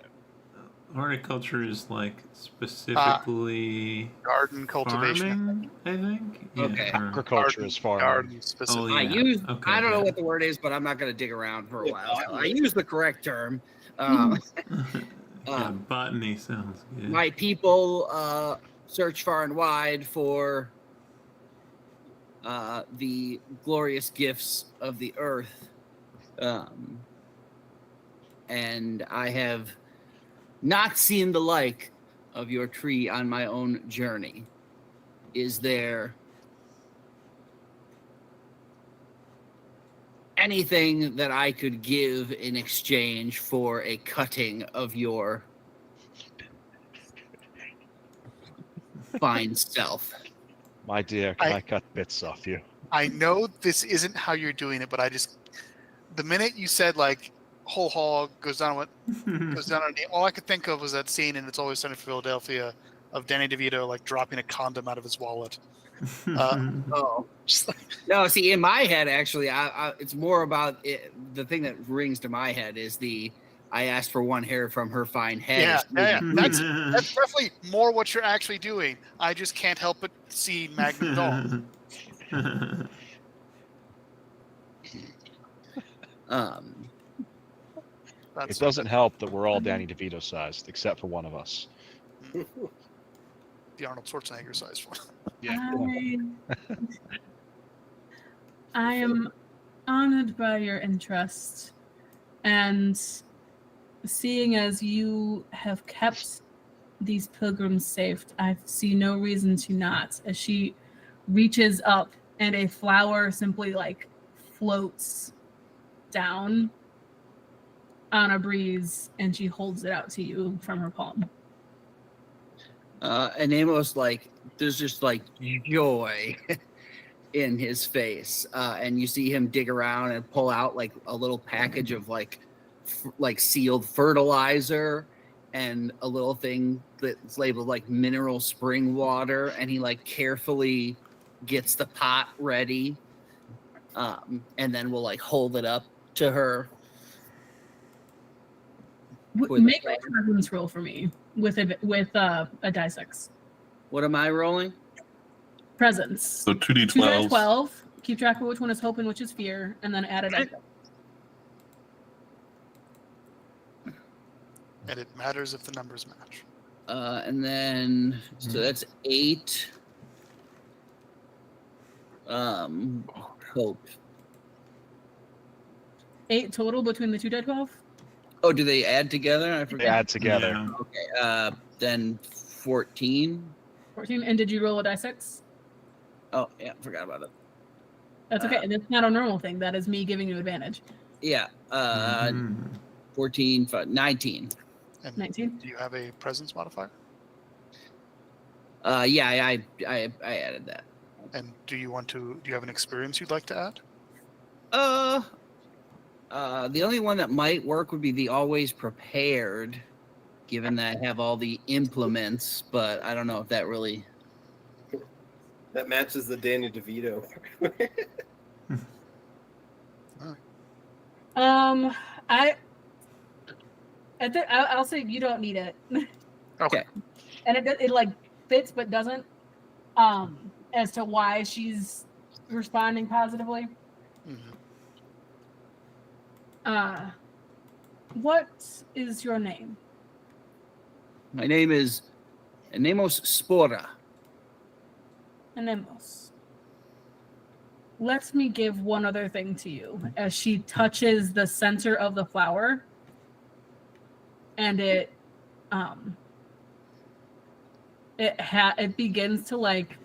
Horticulture is like specifically garden cultivation, farming, I think. Okay. Agriculture is farming. Garden specific. Oh, yeah. I don't know what the word is, but I'm not going to dig around for a while. I use the correct term. Botany sounds good. My people search far and wide for the glorious gifts of the earth. And I have not seen the like of your tree on my own journey. Is there anything that I could give in exchange for a cutting of your fine self? My dear, can I cut bits off you? I know this isn't how you're doing it, but the minute you said like whole hog goes down on all I could think of was that scene in It's Always Sunny in Philadelphia of Danny DeVito like dropping a condom out of his wallet. No, see, in my head, actually, it's more about the thing that rings to my head is I asked for one hair from her fine head. Yeah. That's definitely more what you're actually doing. I just can't help but see Magnum Dong. It doesn't help that we're all Danny DeVito sized, except for one of us. The Arnold Schwarzenegger sized one. Yeah. I am honored by your interest, and seeing as you have kept these pilgrims safe, I see no reason to not. As she reaches up and a flower simply like floats down on a breeze, and she holds it out to you from her palm. And Amos, like, there's just like joy in his face, and you see him dig around and pull out like a little package of like sealed fertilizer and a little thing that's labeled like mineral spring water, and he like carefully gets the pot ready, and then we'll like hold it up to her. Make a presence roll for me with a die 6. What am I rolling? Presence. So 2d12. 2d12. Keep track of which one is hope and which is fear, and then add it up. And it matters if the numbers match. And then so that's 8. Hope. 8 total between the 2d12? Oh, do they add together? I They forget. add together. Yeah. Okay. Then 14. 14. And did you roll a die6? Oh, yeah. Forgot about it. That's okay. That's not a normal thing. That is me giving you advantage. Yeah. 14, 19. And 19. do you have a presence modifier? Yeah, I added that. And do you have an experience you'd like to add? The only one that might work would be the always prepared, given that I have all the implements, but I don't know if that really... That matches the Danny DeVito. I'll say you don't need it. Okay. And it like fits but doesn't. As to why she's responding positively. Mm-hmm. What is your name? My name is Anemos Spora. Anemos. Let me give one other thing to you. As she touches the center of the flower, and it begins to like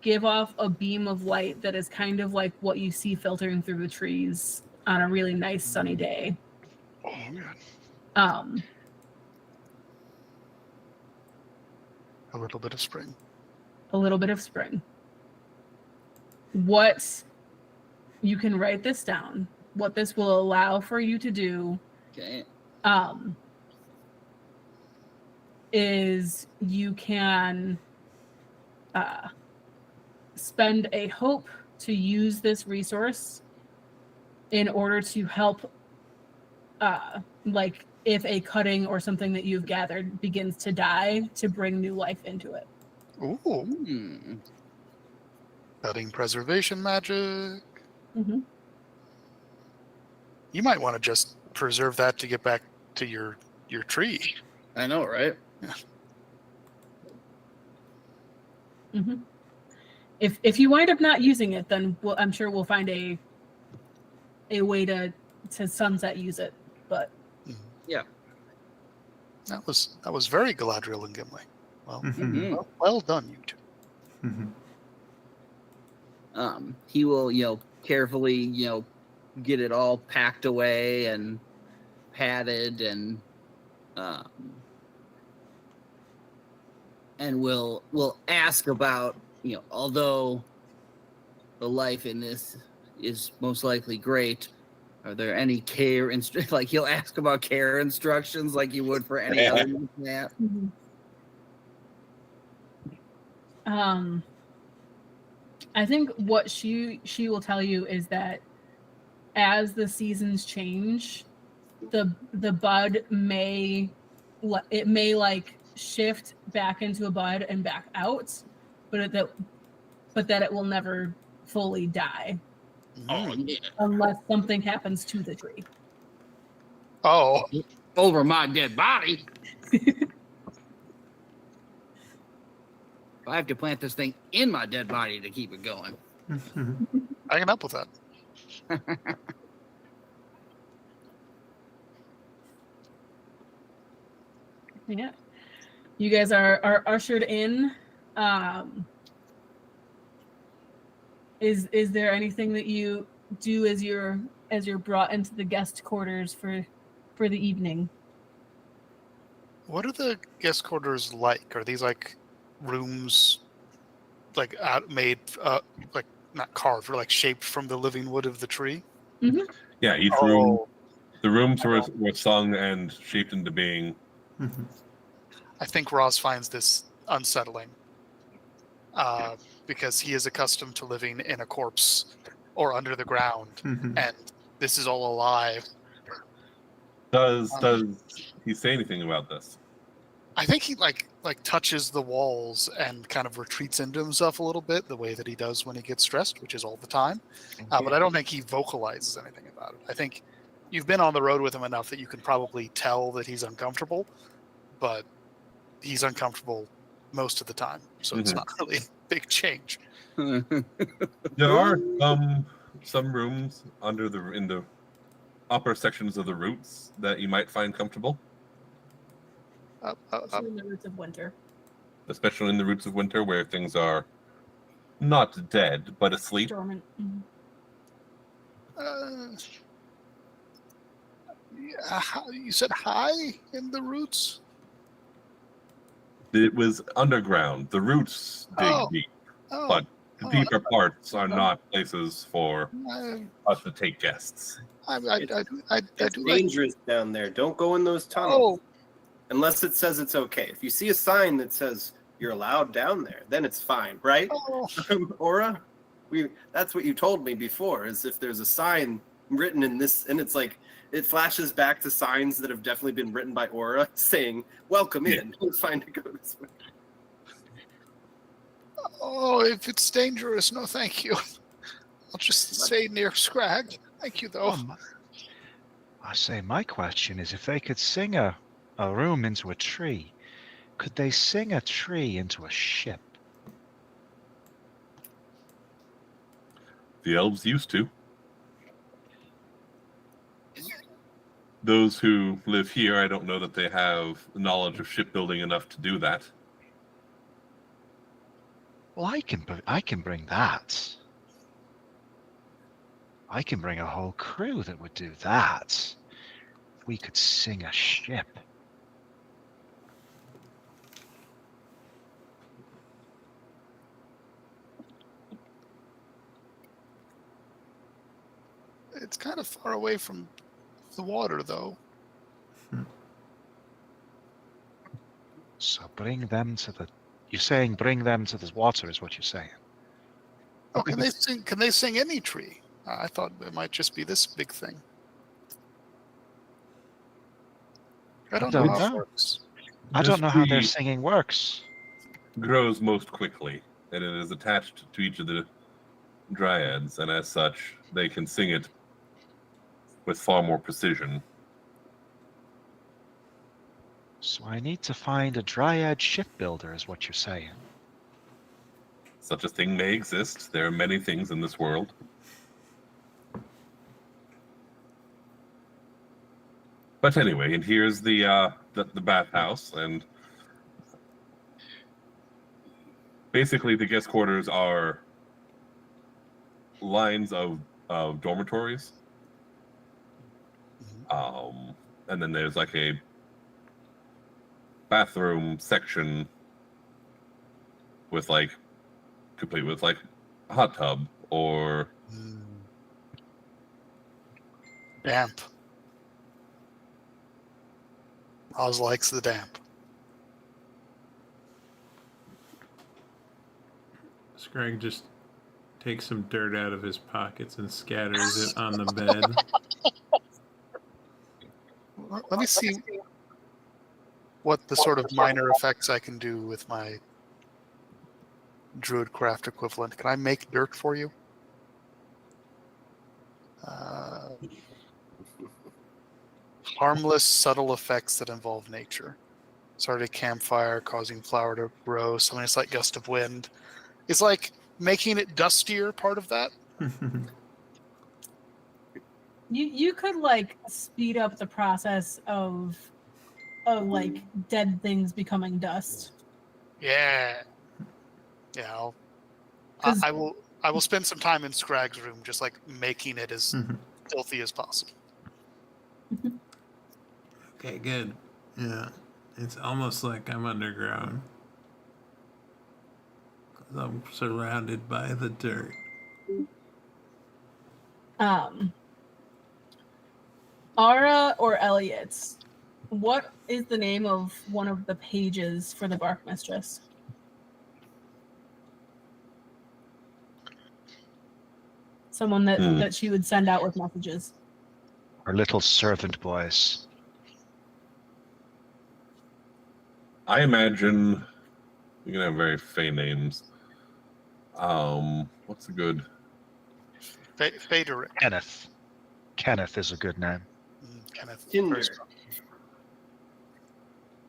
give off a beam of light that is kind of like what you see filtering through the trees on a really nice sunny day. Oh god. A little bit of spring. A little bit of spring. What you can write this down. What this will allow for you to do. Okay. Is you can spend a hope to use this resource in order to help, like if a cutting or something that you've gathered begins to die, to bring new life into it. Ooh. Cutting preservation magic. Mm-hmm. You might want to just preserve that to get back to your tree. I know, right? Yeah. Mm-hmm. If you wind up not using it, then I'm sure we'll find a way to sunset use it. But yeah, that was very Galadriel and Gimli. Well, Mm-hmm. well done, you two. Mm-hmm. He will, carefully, get it all packed away and padded and will ask about, although the life in this is most likely great, are there any care like he'll ask about care instructions like you would for any other plant? I think what she will tell you is that as the seasons change, the bud may like shift back into a bud and back out, but that it will never fully die. Oh, yeah. Unless something happens to the tree. Oh. Over my dead body. If I have to plant this thing in my dead body to keep it going. I can help with that. Yeah. You guys are ushered in. Is there anything that you do as you're brought into the guest quarters for the evening? What are the guest quarters like? Are these like rooms like made like not carved or like shaped from the living wood of the tree? Mm-hmm. Yeah, each room, the rooms were sung and shaped into being. I think Ross finds this unsettling because he is accustomed to living in a corpse or under the ground, and this is all alive. Does he say anything about this? I think he like touches the walls and kind of retreats into himself a little bit, the way that he does when he gets stressed, which is all the time. But I don't think he vocalizes anything about it. I think you've been on the road with him enough that you can probably tell that he's uncomfortable, but he's uncomfortable most of the time, so it's not really a big change. There are some rooms in the upper sections of the roots that you might find comfortable. Especially in the roots of winter. Especially in the roots of winter where things are not dead, but asleep. Dormant. You said high in the roots? It was underground. The roots dig deep, but the deeper parts are not places for us to take guests. It's dangerous down there. Don't go in those tunnels. Unless it says it's okay. If you see a sign that says you're allowed down there, then it's fine, right? Aura? That's what you told me before, is if there's a sign written in this, and it's like, it flashes back to signs that have definitely been written by Aura saying, welcome in. It's fine to go this way. Oh, if it's dangerous, no thank you. I'll just stay near Scrag. Thank you, though. I say, my question is, if they could sing a room into a tree, could they sing a tree into a ship? The elves used to. Those who live here, I don't know that they have knowledge of shipbuilding enough to do that. Well, I can bring that. I can bring a whole crew that would do that. If we could sing a ship. It's kind of far away from the water, though. So bring them to the... You're saying bring them to the water is what you're saying? Oh, can they sing? Can they sing any tree? I thought it might just be this big thing. I don't know how it works. I don't know how their singing works. Grows most quickly, and it is attached to each of the dryads, and as such, they can sing it with far more precision. So I need to find a dryad shipbuilder, is what you're saying. Such a thing may exist. There are many things in this world. But anyway, and here's the bathhouse, and basically the guest quarters are lines of dormitories. And then there's like a bathroom section with like complete with like a hot tub or damp. Oz likes the damp. Scrag just takes some dirt out of his pockets and scatters it on the bed. Let me see what the sort of minor effects I can do with my Druidcraft equivalent. Can I make dirt for you? Harmless, subtle effects that involve nature. Start a campfire, causing flower to grow. Something that's like gust of wind. Is like making it dustier part of that? You could like speed up the process of like dead things becoming dust. Yeah. Yeah. I will spend some time in Scrag's room just like making it as filthy as possible. Okay, good. Yeah. It's almost like I'm underground. 'Cause I'm surrounded by the dirt. Ara or Elliot, what is the name of one of the pages for the Bark Mistress? Someone that she would send out with messages. Our little servant boys. I imagine you're gonna have very fey names. What's a good Faderic. Kenneth. Kenneth is a good name. Kenneth. Tinder.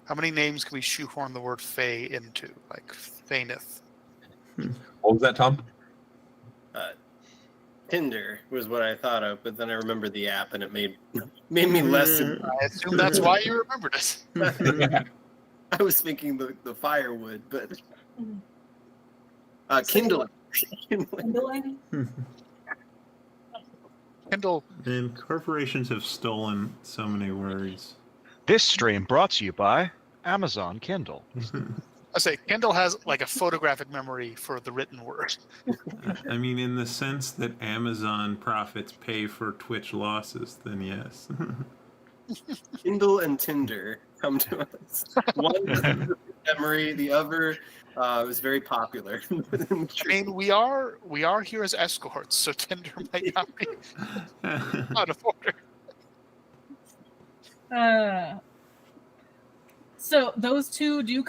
How many names can we shoehorn the word Fey into? Like Fayneth. What was that, Tom? Tinder was what I thought of, but then I remembered the app, and it made me less. I assume that's why you remembered it. I was thinking the firewood, but kindling. Kindling? Kindle. And corporations have stolen so many words. This stream brought to you by Amazon Kindle. I say Kindle has like a photographic memory for the written word. I mean, in the sense that Amazon profits pay for Twitch losses, then yes. Kindle and Tinder come to us. One is memory, the other was very popular. I mean, we are here as escorts, so Tinder might not be out of order. So those two do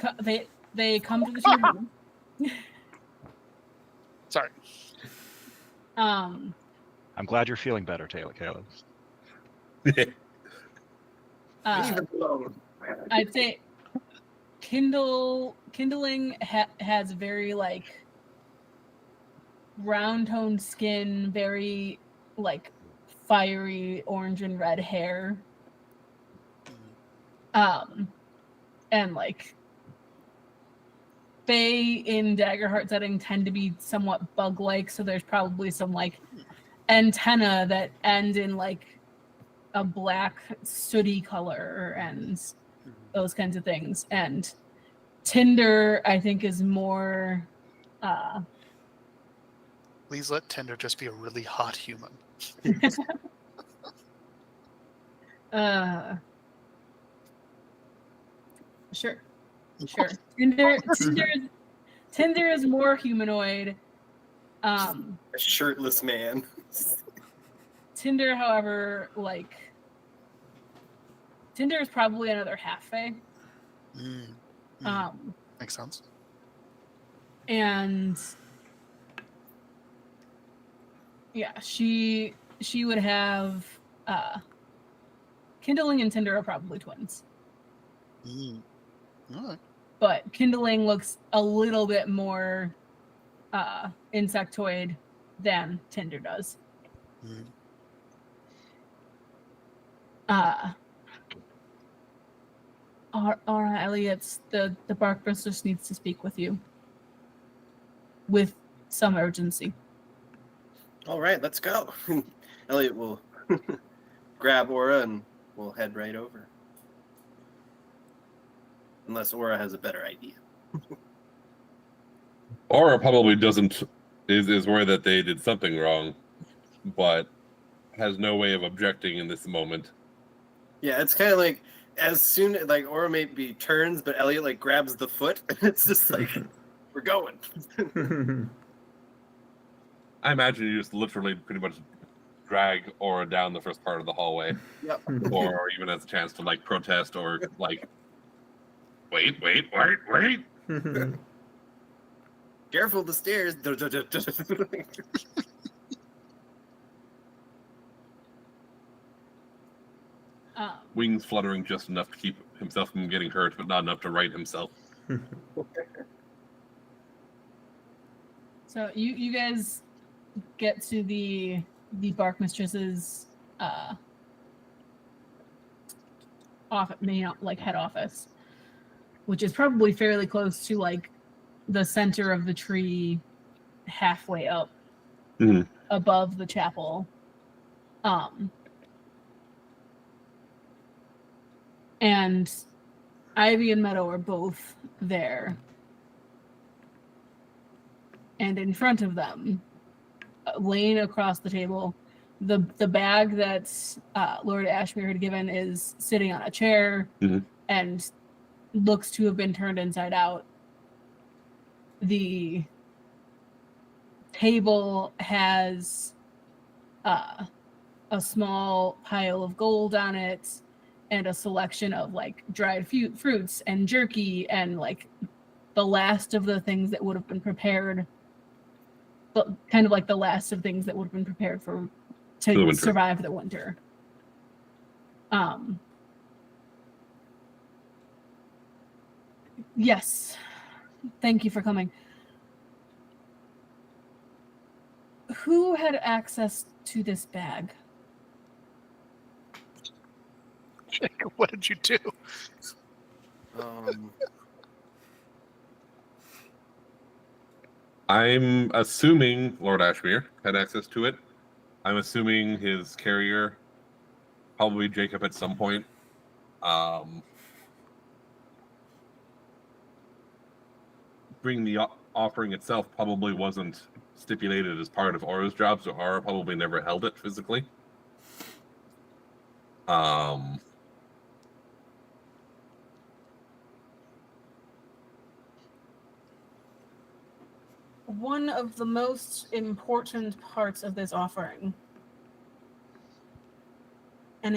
they come to the table. Sorry. I'm glad you're feeling better, Taylor Caleb. I'd say kindling has very like round toned skin, very like fiery orange and red hair. And like Fae in Daggerheart setting tend to be somewhat bug-like, so there's probably some like antenna that end in like a black sooty color and those kinds of things. And Tinder, I think, is more Please let Tinder just be a really hot human. Sure. Tinder is more humanoid. A shirtless man. Tinder, however, Tinder is probably another half Fae. Makes sense. And yeah, she would have Kindling and Tinder are probably twins. All right. But Kindling looks a little bit more insectoid than Tinder does. Alright, Elliot, the Bark Mistress needs to speak with you. With some urgency. All right, let's go. Elliot will grab Aura and we'll head right over. Unless Aura has a better idea. Aura probably is worried that they did something wrong, but has no way of objecting in this moment. Yeah, it's kind of like as soon like Aura maybe turns, but Elliot like grabs the foot. It's just like we're going. I imagine you just literally pretty much drag Aura down the first part of the hallway. Yep. Or even has a chance to like protest or like wait. Careful the stairs. Wings fluttering just enough to keep himself from getting hurt, but not enough to right himself. So you guys get to the Bark Mistress's head office, which is probably fairly close to like the center of the tree, halfway up above the chapel. And Ivy and Meadow are both there. And in front of them, laying across the table, the bag that Lord Ashmere had given is sitting on a chair and looks to have been turned inside out. The table has a small pile of gold on it and a selection of like dried fruits and jerky and like the last of the things that would have been prepared, but kind of like the last of things that would have been prepared to survive the winter. Yes. Thank you for coming. Who had access to this bag? Jacob, what did you do? I'm assuming Lord Ashmere had access to it. I'm assuming his carrier, probably Jacob at some point. Bringing the offering itself probably wasn't stipulated as part of Aura's job, so Aura probably never held it physically. One of the most important parts of this offering, an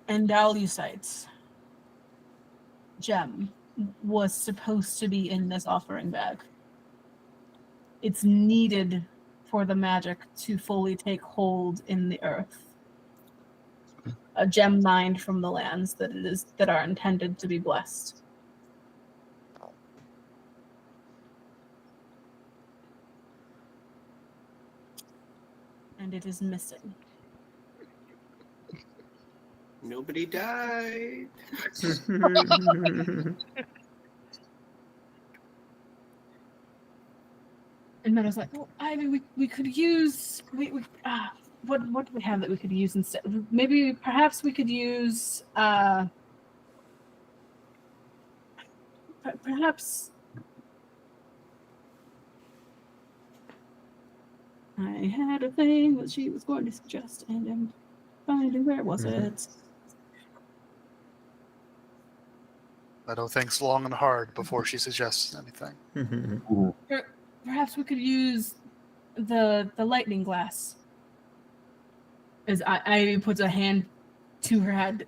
Andalusite gem, was supposed to be in this offering bag. It's needed for the magic to fully take hold in the earth. A gem mined from the lands that are intended to be blessed. And it is missing. Nobody died. And Meadow's like, well, Ivy, we could use what do we have that we could use instead? Maybe perhaps we could use perhaps I had a thing that she was going to suggest, and I'm finding where was it? Meadow thinks long and hard before she suggests anything. Perhaps we could use the lightning glass. As Ivy puts a hand to her head.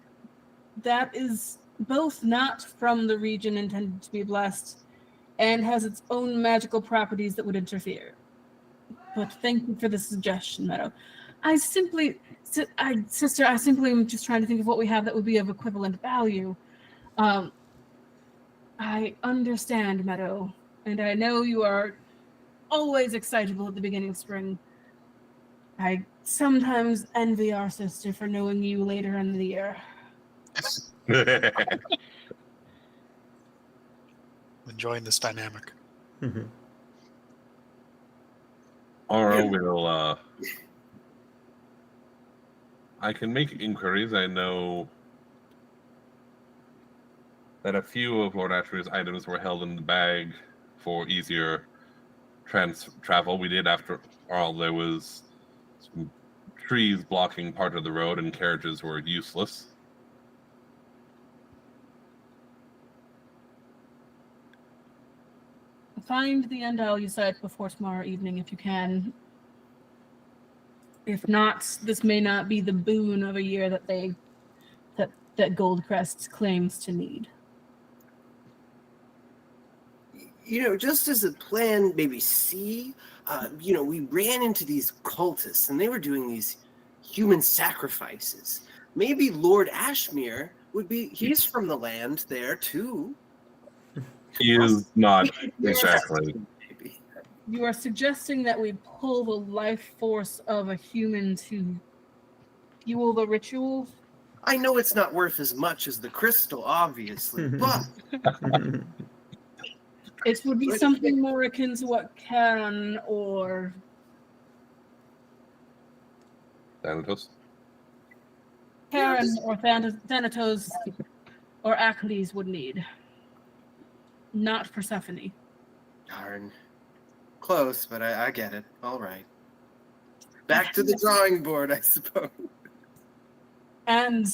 That is both not from the region intended to be blessed and has its own magical properties that would interfere. But thank you for the suggestion, Meadow. I simply am just trying to think of what we have that would be of equivalent value. I understand, Meadow, and I know you are always excitable at the beginning of spring. I sometimes envy our sister for knowing you later in the year. Enjoying this dynamic. Aura will, I can make inquiries. I know that a few of Lord Ashby's items were held in the bag for easier travel. We did, after all, there was some trees blocking part of the road and carriages were useless. Find the Andalusite before tomorrow evening if you can. If not, this may not be the boon of a year that that Goldcrest claims to need. You know, just as a plan, maybe C, we ran into these cultists and they were doing these human sacrifices. Maybe Lord Ashmere he's from the land there too. He is not exactly. You are suggesting that we pull the life force of a human to fuel the ritual? I know it's not worth as much as the crystal, obviously, but... It would be something more akin to what Karen or... Thanatos? Karen or Thanatos or Achilles would need. Not Persephone. Darn. Close, but I get it. All right. Back to the drawing board, I suppose. And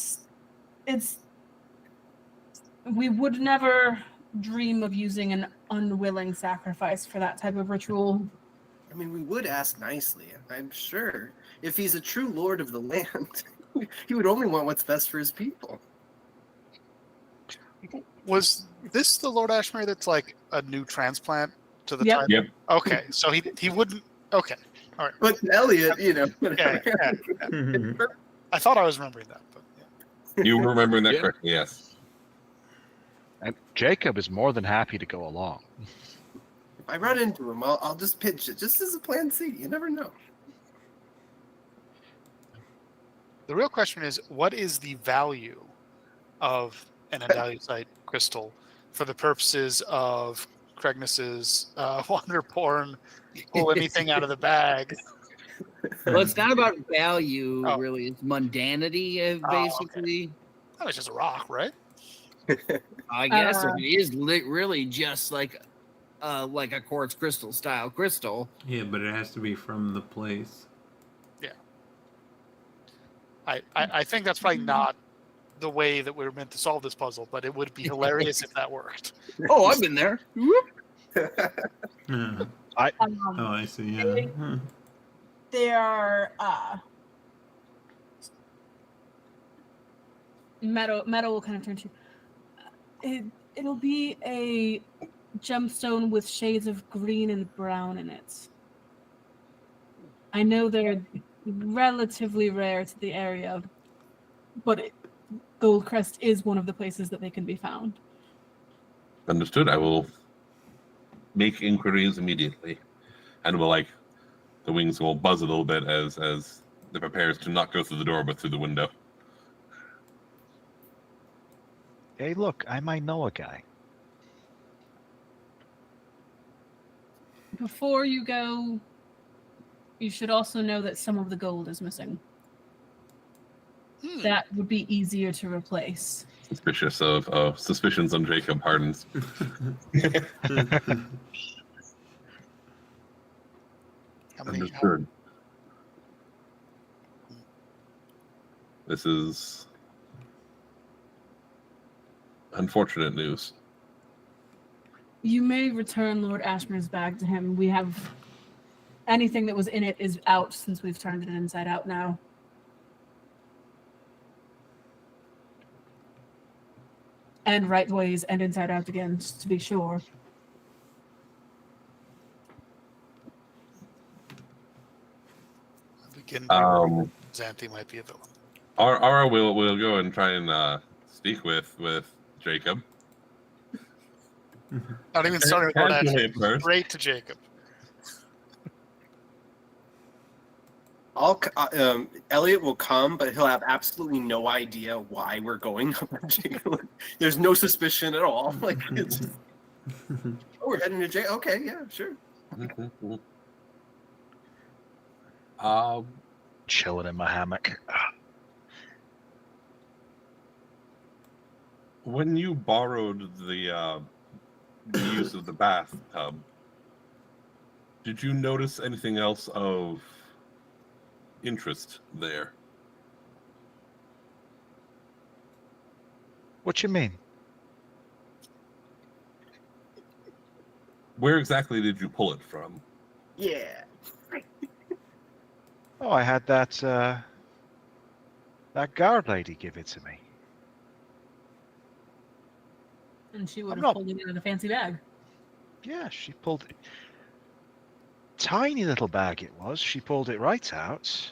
we would never dream of using an unwilling sacrifice for that type of ritual. I mean, we would ask nicely, I'm sure. If he's a true lord of the land, he would only want what's best for his people. Was this the Lord Ashmere that's like a new transplant to the title? Yep. Okay, so he wouldn't. Okay, all right. But Elliot, Yeah. I thought I was remembering that, but yeah. You were remembering that correctly, yes. And Jacob is more than happy to go along. If I run into him, I'll just pitch it, just as a plan C. You never know. The real question is, what is the value of an andallusite crystal for the purposes of Cragnus's wander porn, pull anything out of the bag? Well, it's not about value, really. It's mundanity, basically. Okay. That was just a rock, right? I guess it is really just like a quartz crystal style crystal. Yeah, but it has to be from the place. Yeah. I think that's probably not the way that we're meant to solve this puzzle, but it would be hilarious if that worked. Oh, I've been there. I see. Yeah. There are metal will kind of turn to it'll be a gemstone with shades of green and brown in it. I know they're relatively rare to the area, but Goldcrest is one of the places that they can be found. Understood. I will make inquiries immediately, and the wings will buzz a little bit as it prepares to not go through the door but through the window. Hey, look, I might know a guy. Before you go, you should also know that some of the gold is missing. That would be easier to replace. Suspicious of suspicions on Jacob Hardens. Understood. This is unfortunate news. You may return Lord Ashmer's bag to him. We have anything that was in it is out since we've turned it inside out now. And right ways and inside out again, just to be sure. Xanthi might be a villain. Ara will go and try and speak with Jacob. Not even starting with Lord Ashmer. Straight to Jacob. Elliot will come, but he'll have absolutely no idea why we're going up on Jacob. There's no suspicion at all. It's just, we're heading to Jacob. Okay, yeah, sure. Chilling in my hammock. When you borrowed the use of the bathtub, did you notice anything else of interest there? What you mean? Where exactly did you pull it from? Yeah. Oh, I had that guard lady give it to me. And she would have pulled it out of the fancy bag. Yeah, she pulled it. Tiny little bag it was. She pulled it right out.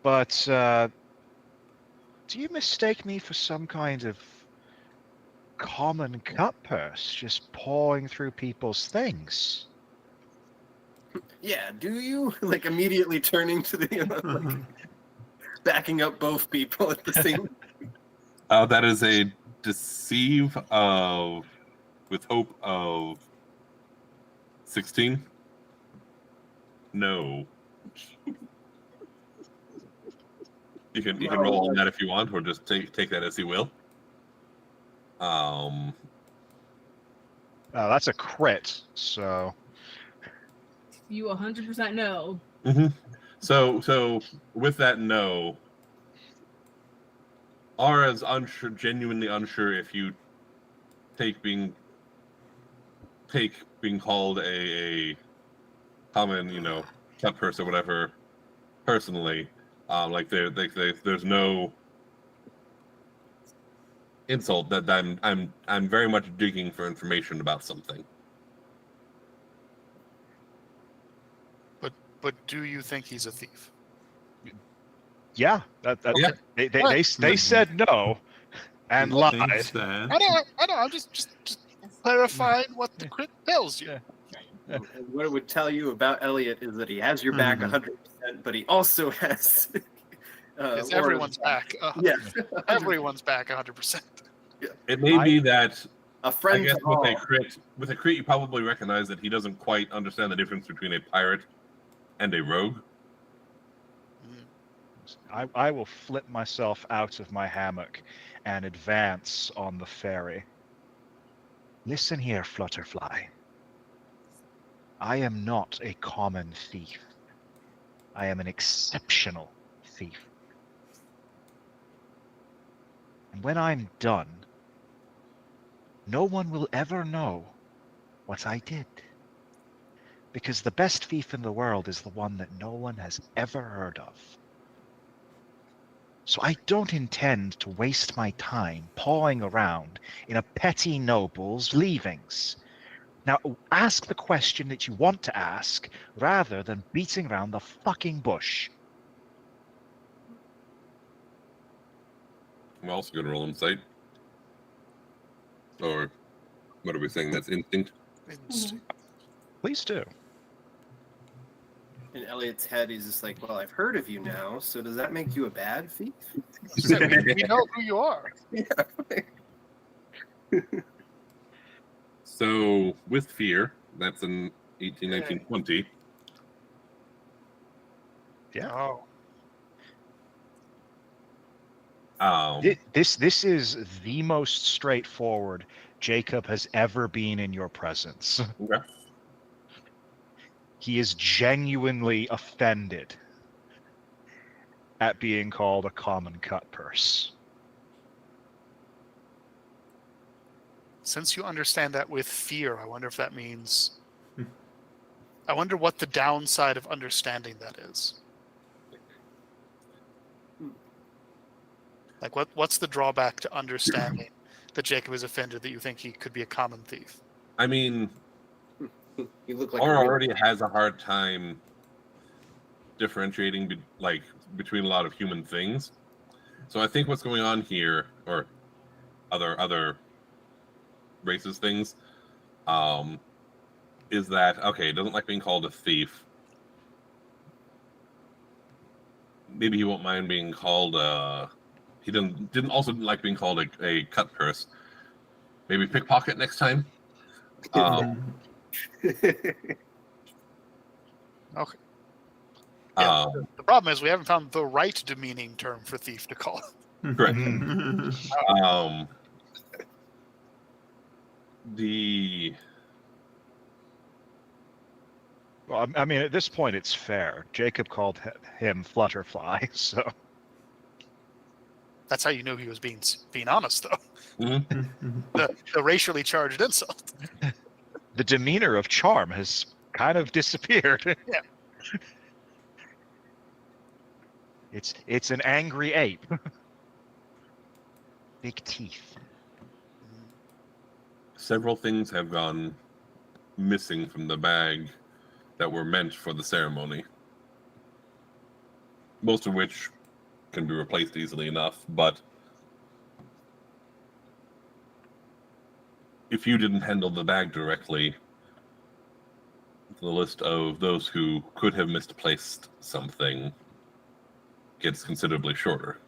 But do you mistake me for some kind of common cut purse just pawing through people's things? Yeah, do you? Immediately turning to the backing up both people at the same That is a deceive with hope of 16. No. You can roll on that if you want, or just take that as you will. That's a crit, so You 100% know. Mm-hmm. So with that no, Ara's unsure, genuinely unsure if you take being called a common, cut purse or whatever personally. There's no insult that I'm very much digging for information about something. But do you think he's a thief? yeah, Yeah. They said no and lied. I know. I'm just clarifying what the crit tells you. What it would tell you about Elliot is that he has your back 100%, but he also has. It's everyone's back. Yeah, everyone's back 100%. Yeah. It may be that a friend. I guess to all. with a crit, you probably recognize that he doesn't quite understand the difference between a pirate and a rogue. I will flip myself out of my hammock and advance on the ferry. Listen here, Flutterfly. I am not a common thief. I am an exceptional thief. And when I'm done, no one will ever know what I did. Because the best thief in the world is the one that no one has ever heard of. So I don't intend to waste my time pawing around in a petty noble's leavings. Now, ask the question that you want to ask, rather than beating around the fucking bush. I'm also going to roll insight. Or, what are we saying? That's instinct? Please do. In Elliot's head, he's just like, well, I've heard of you now, so does that make you a bad thief? We know who you are. Yeah. So, with fear, that's an 18, 19, 20. Yeah. Oh. This is the most straightforward Jacob has ever been in your presence. Okay. He is genuinely offended at being called a common cut purse. Since you understand that with fear, I wonder if that means... I wonder what the downside of understanding that is. Like, what's the drawback to understanding that Jacob is offended that you think he could be a common thief? I mean, you look like Aura already has a hard time differentiating between a lot of human things. So I think what's going on here, or other racist things, is that, okay, he doesn't like being called a thief. Maybe he won't mind being called he didn't also like being called a cut purse. Maybe pickpocket next time. Okay. Yeah, the problem is we haven't found the right demeaning term for thief to call it. Correct. Well, I mean, at this point, it's fair. Jacob called him Flutterfly, so... That's how you knew he was being honest, though. Mm-hmm. The racially charged insult. The demeanor of charm has kind of disappeared. Yeah. It's an angry ape. Big teeth. Several things have gone missing from the bag that were meant for the ceremony. Most of which can be replaced easily enough, but if you didn't handle the bag directly, the list of those who could have misplaced something gets considerably shorter.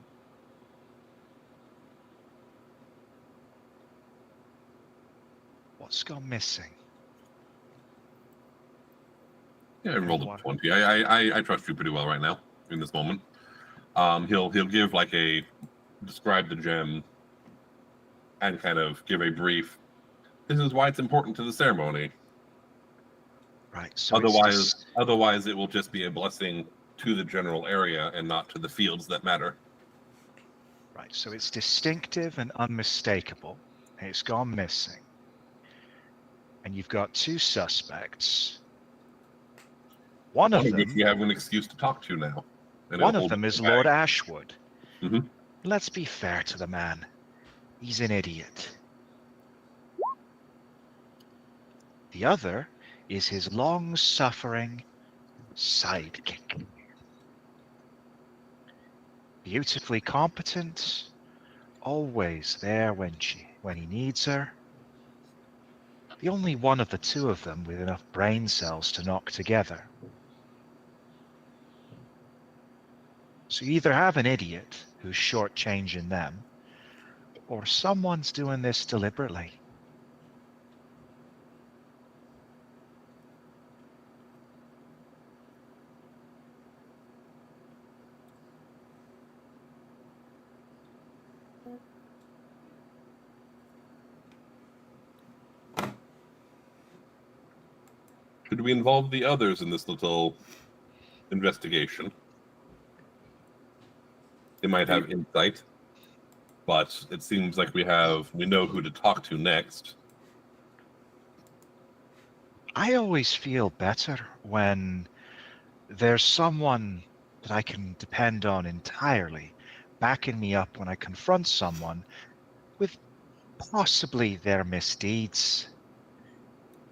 What's gone missing? Yeah, I rolled a 20. I trust you pretty well right now in this moment. He'll give describe the gem and kind of give a brief. This is why it's important to the ceremony. Right. So otherwise it will just be a blessing to the general area and not to the fields that matter. Right. So it's distinctive and unmistakable, and it's gone missing. And you've got two suspects. One of them, which we have an excuse to talk to now. One of them is Lord Ashwood. Mm-hmm. Let's be fair to the man. He's an idiot. The other is his long-suffering sidekick. Beautifully competent, always there when he needs her. the only one of the two of them with enough brain cells to knock together. So you either have an idiot who's shortchanging them, or someone's doing this deliberately. Should we involve the others in this little investigation? They might have insight, but it seems like we know who to talk to next. I always feel better when there's someone that I can depend on entirely, backing me up when I confront someone with possibly their misdeeds.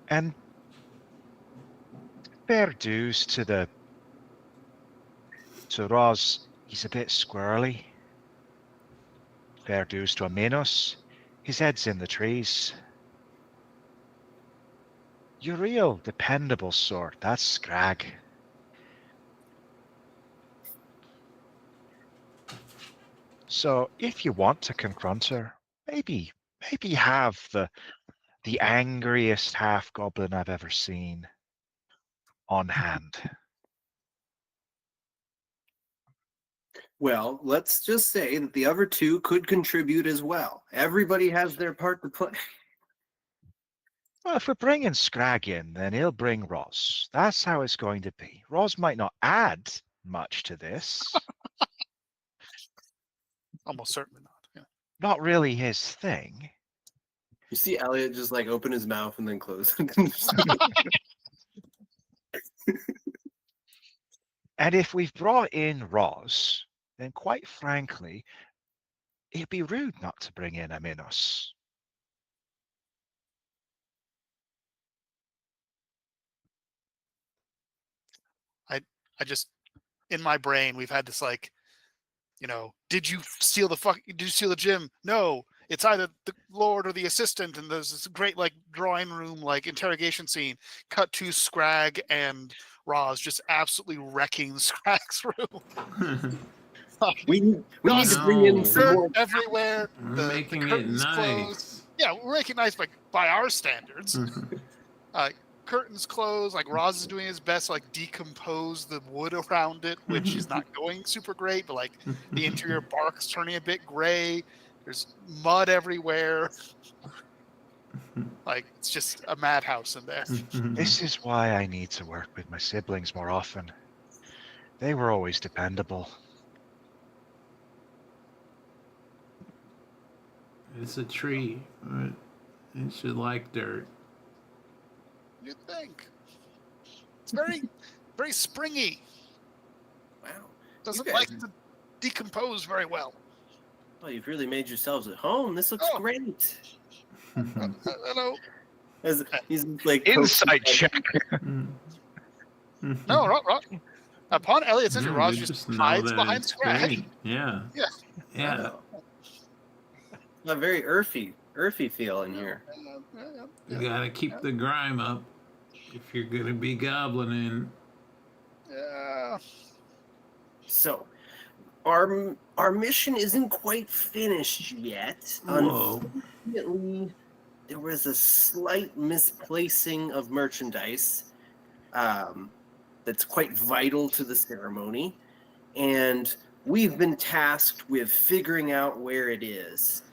And fair dues to Roz, he's a bit squirrely. Fair dues to Aminos, his head's in the trees. Your real dependable sort, that's Scrag. So if you want to confront her, maybe have the angriest half-goblin I've ever seen on hand. Well, let's just say that the other two could contribute as well. Everybody has their part to play. Well, if we're bringing Scrag in, then he'll bring Roz. That's how it's going to be. Roz might not add much to this. Almost certainly not. Yeah. Not really his thing. You see Elliot just like open his mouth and then close. And if we've brought in Roz, then quite frankly, it'd be rude not to bring in Aminos. I just, in my brain, we've had this like, did you steal the gym? No, it's either the Lord or the assistant, and there's this great like drawing room like interrogation scene. Cut to Scrag and Roz just absolutely wrecking Scrag's room. we need to bring in some more everywhere. Making it nice. Closed. Yeah, we're making it nice by our standards. Curtains closed, like Roz is doing his best to like decompose the wood around it, which is not going super great, but like the interior bark's turning a bit gray. There's mud everywhere. Like it's just a madhouse in there. This is why I need to work with my siblings more often. They were always dependable. It's a tree, but it should like dirt. You'd think. It's very, very springy. Wow. Doesn't like to decompose very well. Well, you've really made yourselves at home. This looks great. Hello. As he's like Insight check. No, right. Upon Elliot's entry, Roz just hides behind Scrag. Yeah. A very earthy feel in here. You gotta keep the grime up if you're gonna be goblining. Yeah. So, our mission isn't quite finished yet. Whoa. Unfortunately, there was a slight misplacing of merchandise that's quite vital to the ceremony, and we've been tasked with figuring out where it is.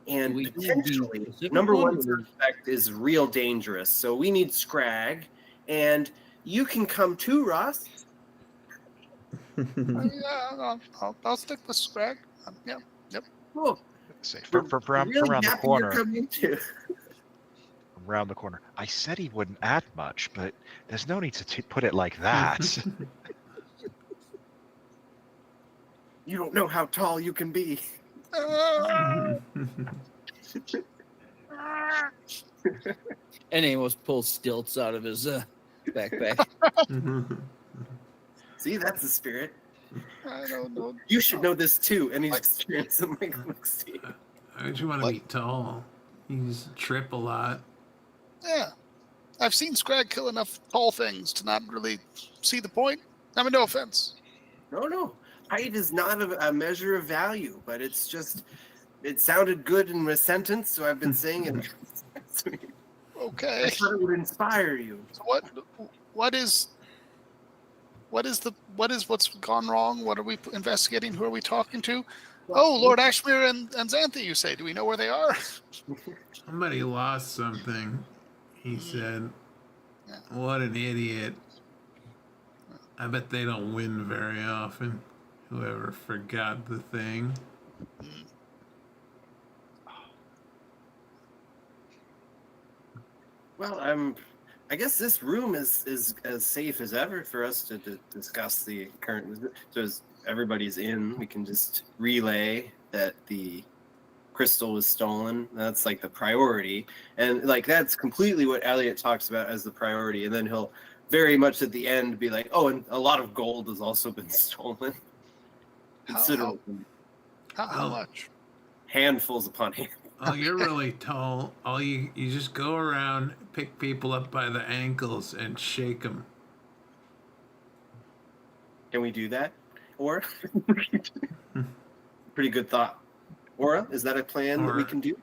And potentially, number one suspect is real dangerous, so we need Scrag, and you can come too, Ross. Yeah, I'll stick with Scrag. Yeah, yep. Cool. From around the corner. From around the corner. I said he wouldn't add much, but there's no need to put it like that. You don't know how tall you can be. And Amos pulls stilts out of his backpack. See, that's the spirit. I don't know. You should know this too. And he's experiencing like, let's see. Why'd you want to be tall? He's trip a lot. Yeah. I've seen Scrag kill enough tall things to not really see the point. I mean, no offense. No. Height is not a measure of value, but it's just, it sounded good in a sentence, so I've been saying it. Okay. I thought it would inspire you. So what is what's gone wrong? What are we investigating? Who are we talking to? Oh, Lord Ashmere and Xanthi, you say. Do we know where they are? Somebody lost something, he said. Yeah. What an idiot. I bet they don't win very often. Whoever forgot the thing. Well, I guess this room is as safe as ever for us to discuss the current. So as everybody's in, we can just relay that the crystal was stolen. That's like the priority, and like that's completely what Elliot talks about as the priority. And then he'll very much at the end be like, "Oh, and a lot of gold has also been stolen. Considerable. How much? Handfuls upon handfuls." Oh, you're really tall. All you just go around, pick people up by the ankles, and shake them. Can we do that? Or pretty good thought. Aura, is that a plan that we can do?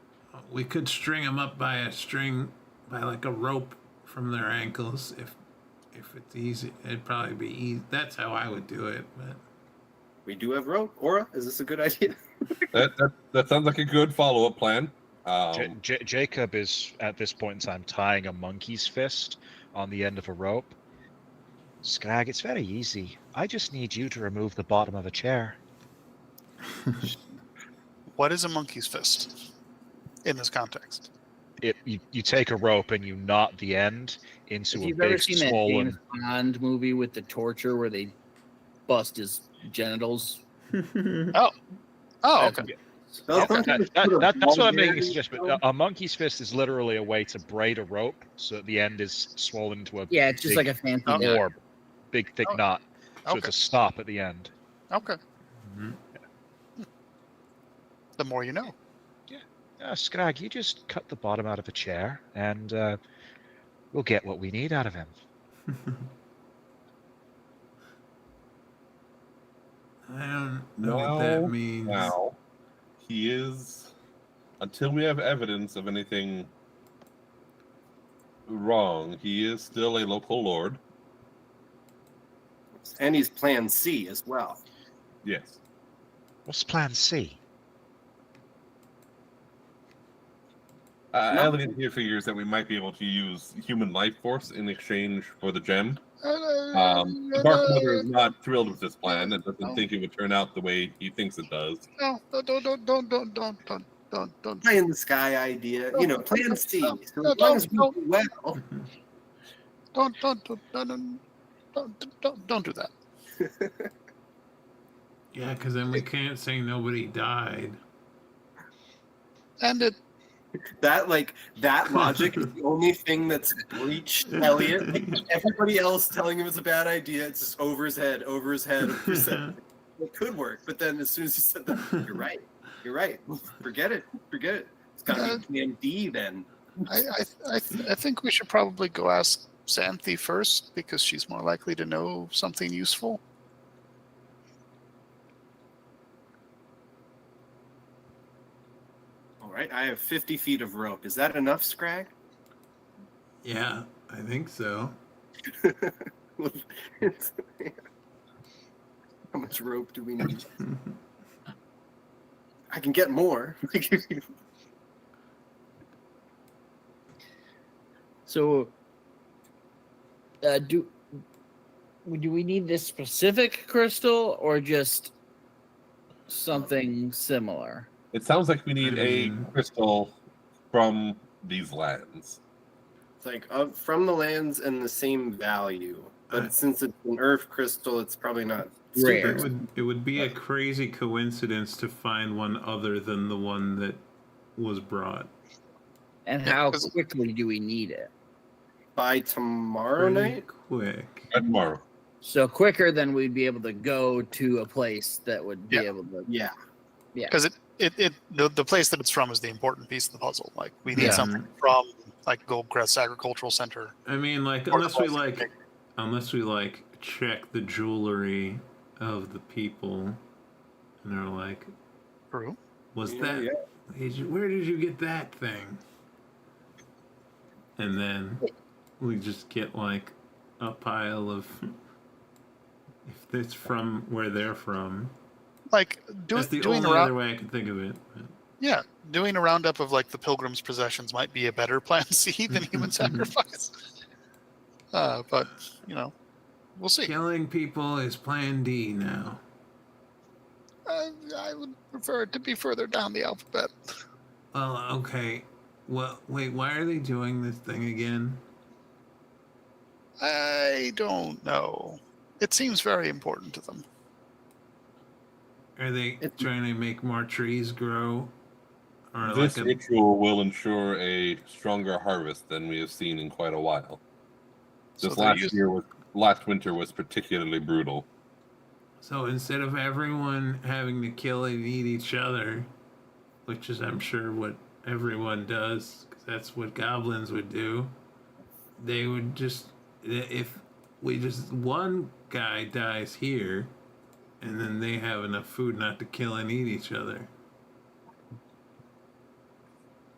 We could string them up by like a rope from their ankles. If it's easy, it'd probably be easy. That's how I would do it. But we do have rope. Aura, is this a good idea? that sounds like a good follow-up plan. Jacob is at this point in time tying a monkey's fist on the end of a rope. Scrag, it's very easy. I just need you to remove the bottom of a chair. What is a monkey's fist in this context? You take a rope and you knot the end into If a you've big ever seen swollen. that James Bond movie with the torture where they bust his genitals. Oh, okay. That's what I'm making a suggestion. A monkey's fist is literally a way to braid a rope so that the end is swollen into a it's just like a fancy orb, big thick knot. So it's a stop at the end. Okay. Mm-hmm. The more you know. Yeah, Scrag, you just cut the bottom out of a chair, and we'll get what we need out of him. I don't know what that means. Now, he is, until we have evidence of anything wrong, he is still a local lord. And he's Plan C as well. Yes. What's Plan C? Elliot here figures that we might be able to use human life force in exchange for the gem. The Dark Mother is not thrilled with this plan and doesn't think it would turn out the way he thinks it does. No, don't. Pie in the sky idea, Plan C. So No, as long as we don't. do well. Don't do that. Yeah, because then we can't say nobody died. And That logic is the only thing that's breached Elliot. Everybody else telling him it's a bad idea, it's just over his head. It could work, but then as soon as he said that, you're right. Forget it. It's gotta be Plan D then. I think we should probably go ask Xanthi first because she's more likely to know something useful. All right, I have 50 feet of rope. Is that enough, Scrag? Yeah, I think so. How much rope do we need? I can get more. So, do we need this specific crystal or just something similar? It sounds like we need a crystal from these lands. It's like from the lands and the same value. But since it's an earth crystal, it's probably not rare. It would be a crazy coincidence to find one other than the one that was brought. And how quickly do we need it? By tomorrow night? Quick. By tomorrow. So quicker than we'd be able to go to a place that would be able to. Yeah. Because the place that it's from is the important piece of the puzzle. Like we need something from like Goldcrest Agricultural Center. I mean, like unless we check the jewelry of the people, and they're like, True. Was that? Yeah. Where did you get that thing? And then we just get like a pile of, if it's from where they're from. Like that's the only other way I can think of it. Yeah, doing a roundup of like the pilgrims' possessions might be a better plan C than human sacrifice. But we'll see. Killing people is plan D now. I would prefer it to be further down the alphabet. Well, okay. Well, wait, why are they doing this thing again? I don't know. It seems very important to them. Are they trying to make more trees grow? Or this ritual will ensure a stronger harvest than we have seen in quite a while. This last winter was particularly brutal. So instead of everyone having to kill and eat each other, which is I'm sure what everyone does, because that's what goblins would do, they would just, if one guy dies here, and then they have enough food not to kill and eat each other.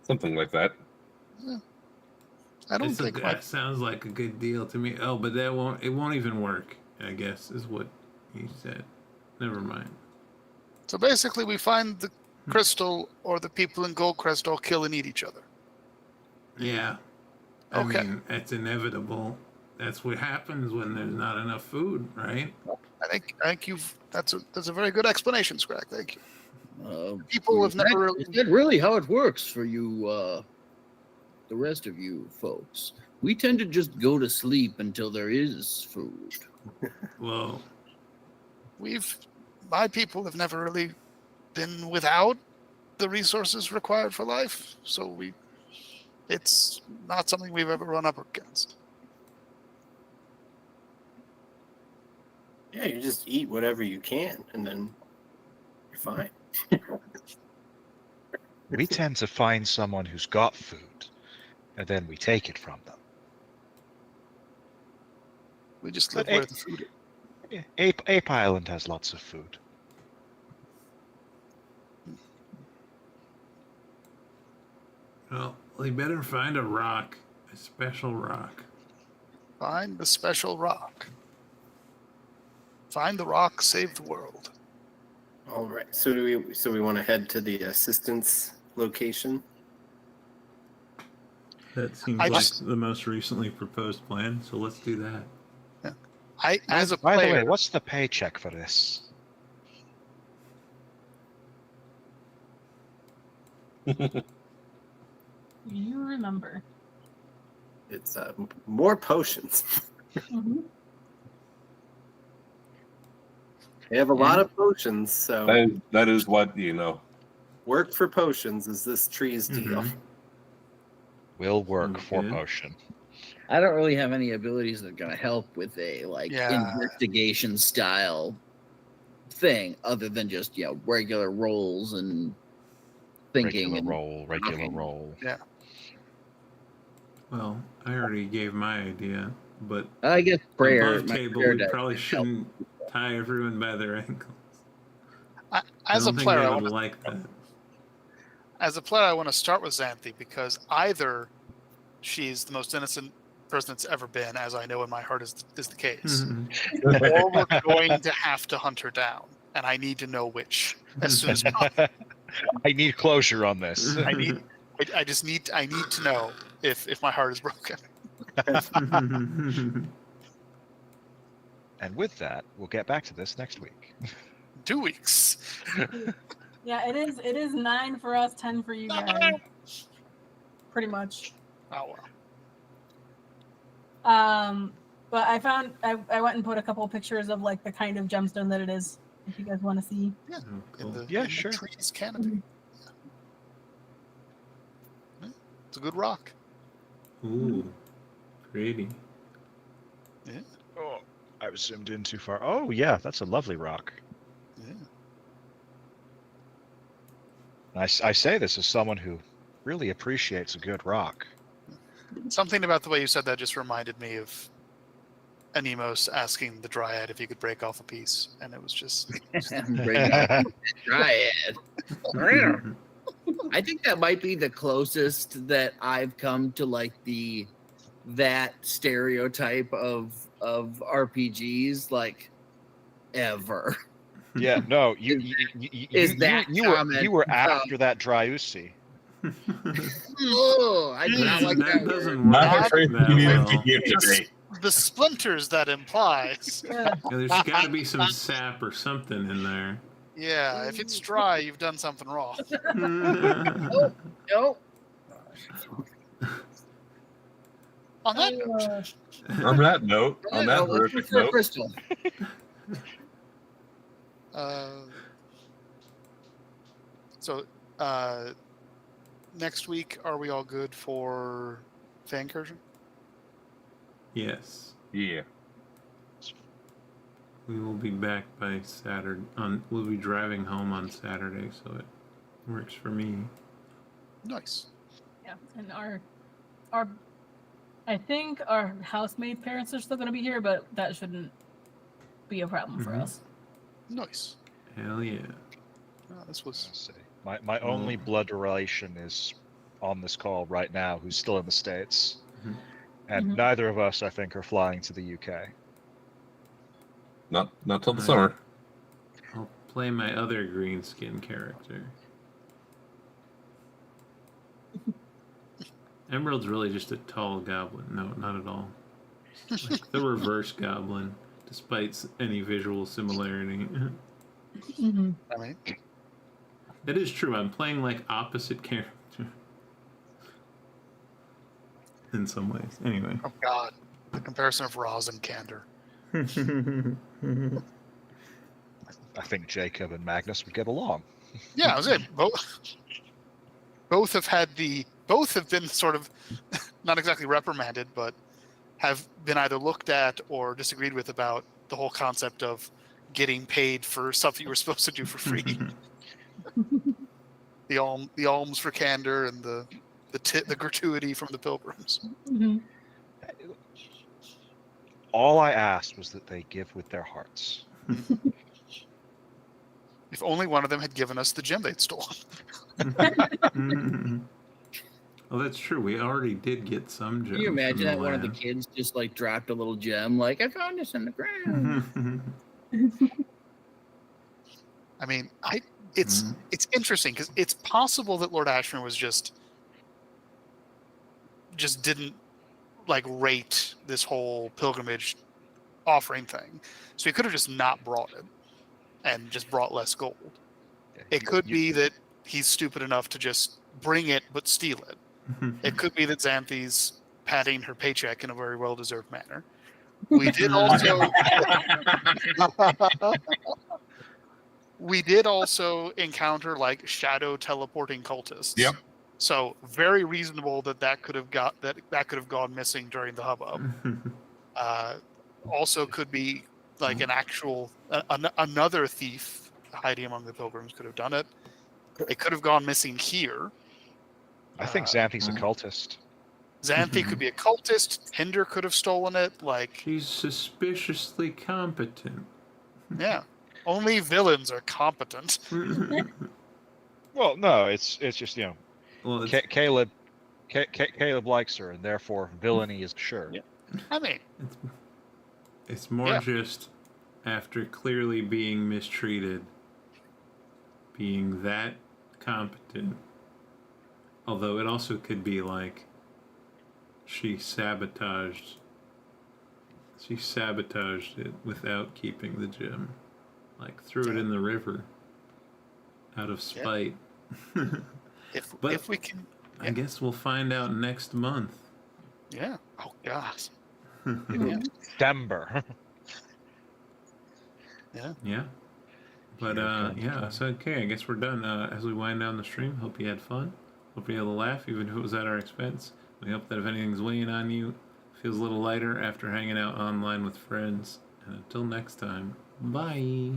Something like that. Yeah. I don't think that sounds like a good deal to me. Oh, but it won't even work, I guess, is what he said. Never mind. So basically we find the crystal or the people in Goldcrest all kill and eat each other. Yeah. I mean, it's inevitable. That's what happens when there's not enough food, right? I think that's a very good explanation, Scrag. Thank you. People have never really... Is that really how it works for you, the rest of you folks? We tend to just go to sleep until there is food. Whoa. My people have never really been without the resources required for life, so it's not something we've ever run up against. Yeah, you just eat whatever you can, and then you're fine. We tend to find someone who's got food, and then we take it from them. We just live where the food is. Ape Island has lots of food. Well, we better find a rock, a special rock. Find the special rock. Find the rock, save the world. All right. So we want to head to the assistance location? That seems like the most recently proposed plan, so let's do that. Yeah. By the way, what's the paycheck for this? You remember. It's more potions. Mm-hmm. They have a lot of potions, so that is what work for potions is this tree's deal. Will work for potion. I don't really have any abilities that are going to help with a investigation style thing, other than just regular rolls and thinking. Regular roll. Yeah. Well, I already gave my idea, but I guess prayer. Above table, we probably shouldn't tie everyone by their ankles. As a player, I like that. As a player, I want to start with Xanthi because either she's the most innocent person that's ever been, as I know in my heart is the case, or we're going to have to hunt her down, and I need to know which as soon as possible. I need closure on this. I need to know if my heart is broken. And with that, we'll get back to this next week. 2 weeks. Yeah, it is 9 for us, 10 for you guys. Pretty much. Oh well. But I went and put a couple of pictures of like the kind of gemstone that it is, if you guys want to see. Yeah. Cool. In the tree's canopy. Yeah. It's a good rock. Ooh, pretty. Yeah. Oh, I was zoomed in too far. Oh yeah, that's a lovely rock. Yeah. I say this as someone who really appreciates a good rock. Something about the way you said that just reminded me of Anemos asking the Dryad if he could break off a piece, and it was just Dryad. I think that might be the closest that I've come to like that stereotype of RPGs like ever. Yeah, no, you were after that Dryusi. Oh, I do not like that doesn't word. work Not afraid that you need well. to hear today. the splinters that implies. Yeah, there's got to be some sap or something in there. Yeah, if it's dry, you've done something wrong. Nope. On that note, On that note, on that horrific note, Crystal. So next week, are we all good for fan incursion? Yes. yeah. We will be back by Saturday. We'll be driving home on Saturday, so it works for me. Nice. Yeah, and our I think our housemaid parents are still going to be here, but that shouldn't be a problem for us. Nice. Hell yeah. This was. Let's see. My only blood relation is on this call right now, who's still in the States, and neither of us, I think, are flying to the UK. Not till the summer. I'll play my other green skin character. Emerald's really just a tall goblin. No, not at all. Like the reverse goblin, despite any visual similarity. I mean, That is true. I'm playing like opposite character in some ways. Anyway. oh God, the comparison of Roz and Candor. I think Jacob and Magnus would get along. Yeah, I was it. Both have been sort of not exactly reprimanded, but have been either looked at or disagreed with about the whole concept of getting paid for stuff you were supposed to do for free. the alms for Candor and the gratuity from the pilgrims. All I asked was that they give with their hearts. If only one of them had given us the gem they'd stolen. Oh, that's true. We already did get some gems. Can you imagine that one of the lab. kids just like dropped a little gem, like I found this in the ground? I mean, it's interesting because it's possible that Lord Ashman was just didn't like rate this whole pilgrimage offering thing, so he could have just not brought it and just brought less gold. It could be that he's stupid enough to just bring it but steal it. It could be that Xanthi's padding her paycheck in a very well-deserved manner. We did also encounter like shadow teleporting cultists. Yep. So very reasonable that could have gone missing during the hubbub. Also could be like an actual another thief hiding among the pilgrims could have done it. It could have gone missing here. I think Xanthi's a cultist. Xanthi could be a cultist. Hinder could have stolen it. Like She's suspiciously competent. yeah, only villains are competent. Well, no, it's just Well, Caleb likes her, and therefore villainy is sure. Yeah. I mean, it's more just after clearly being mistreated, being that competent. Although it also could be like she sabotaged it without keeping the gem. Like threw it in the river out of spite. if we can, I guess we'll find out next month. yeah. Oh gosh. December. Yeah. But so okay, I guess we're done. As we wind down the stream, hope you had fun. Hope you had a laugh, even if it was at our expense. We hope that if anything's weighing on you, it feels a little lighter after hanging out online with friends. And until next time, bye.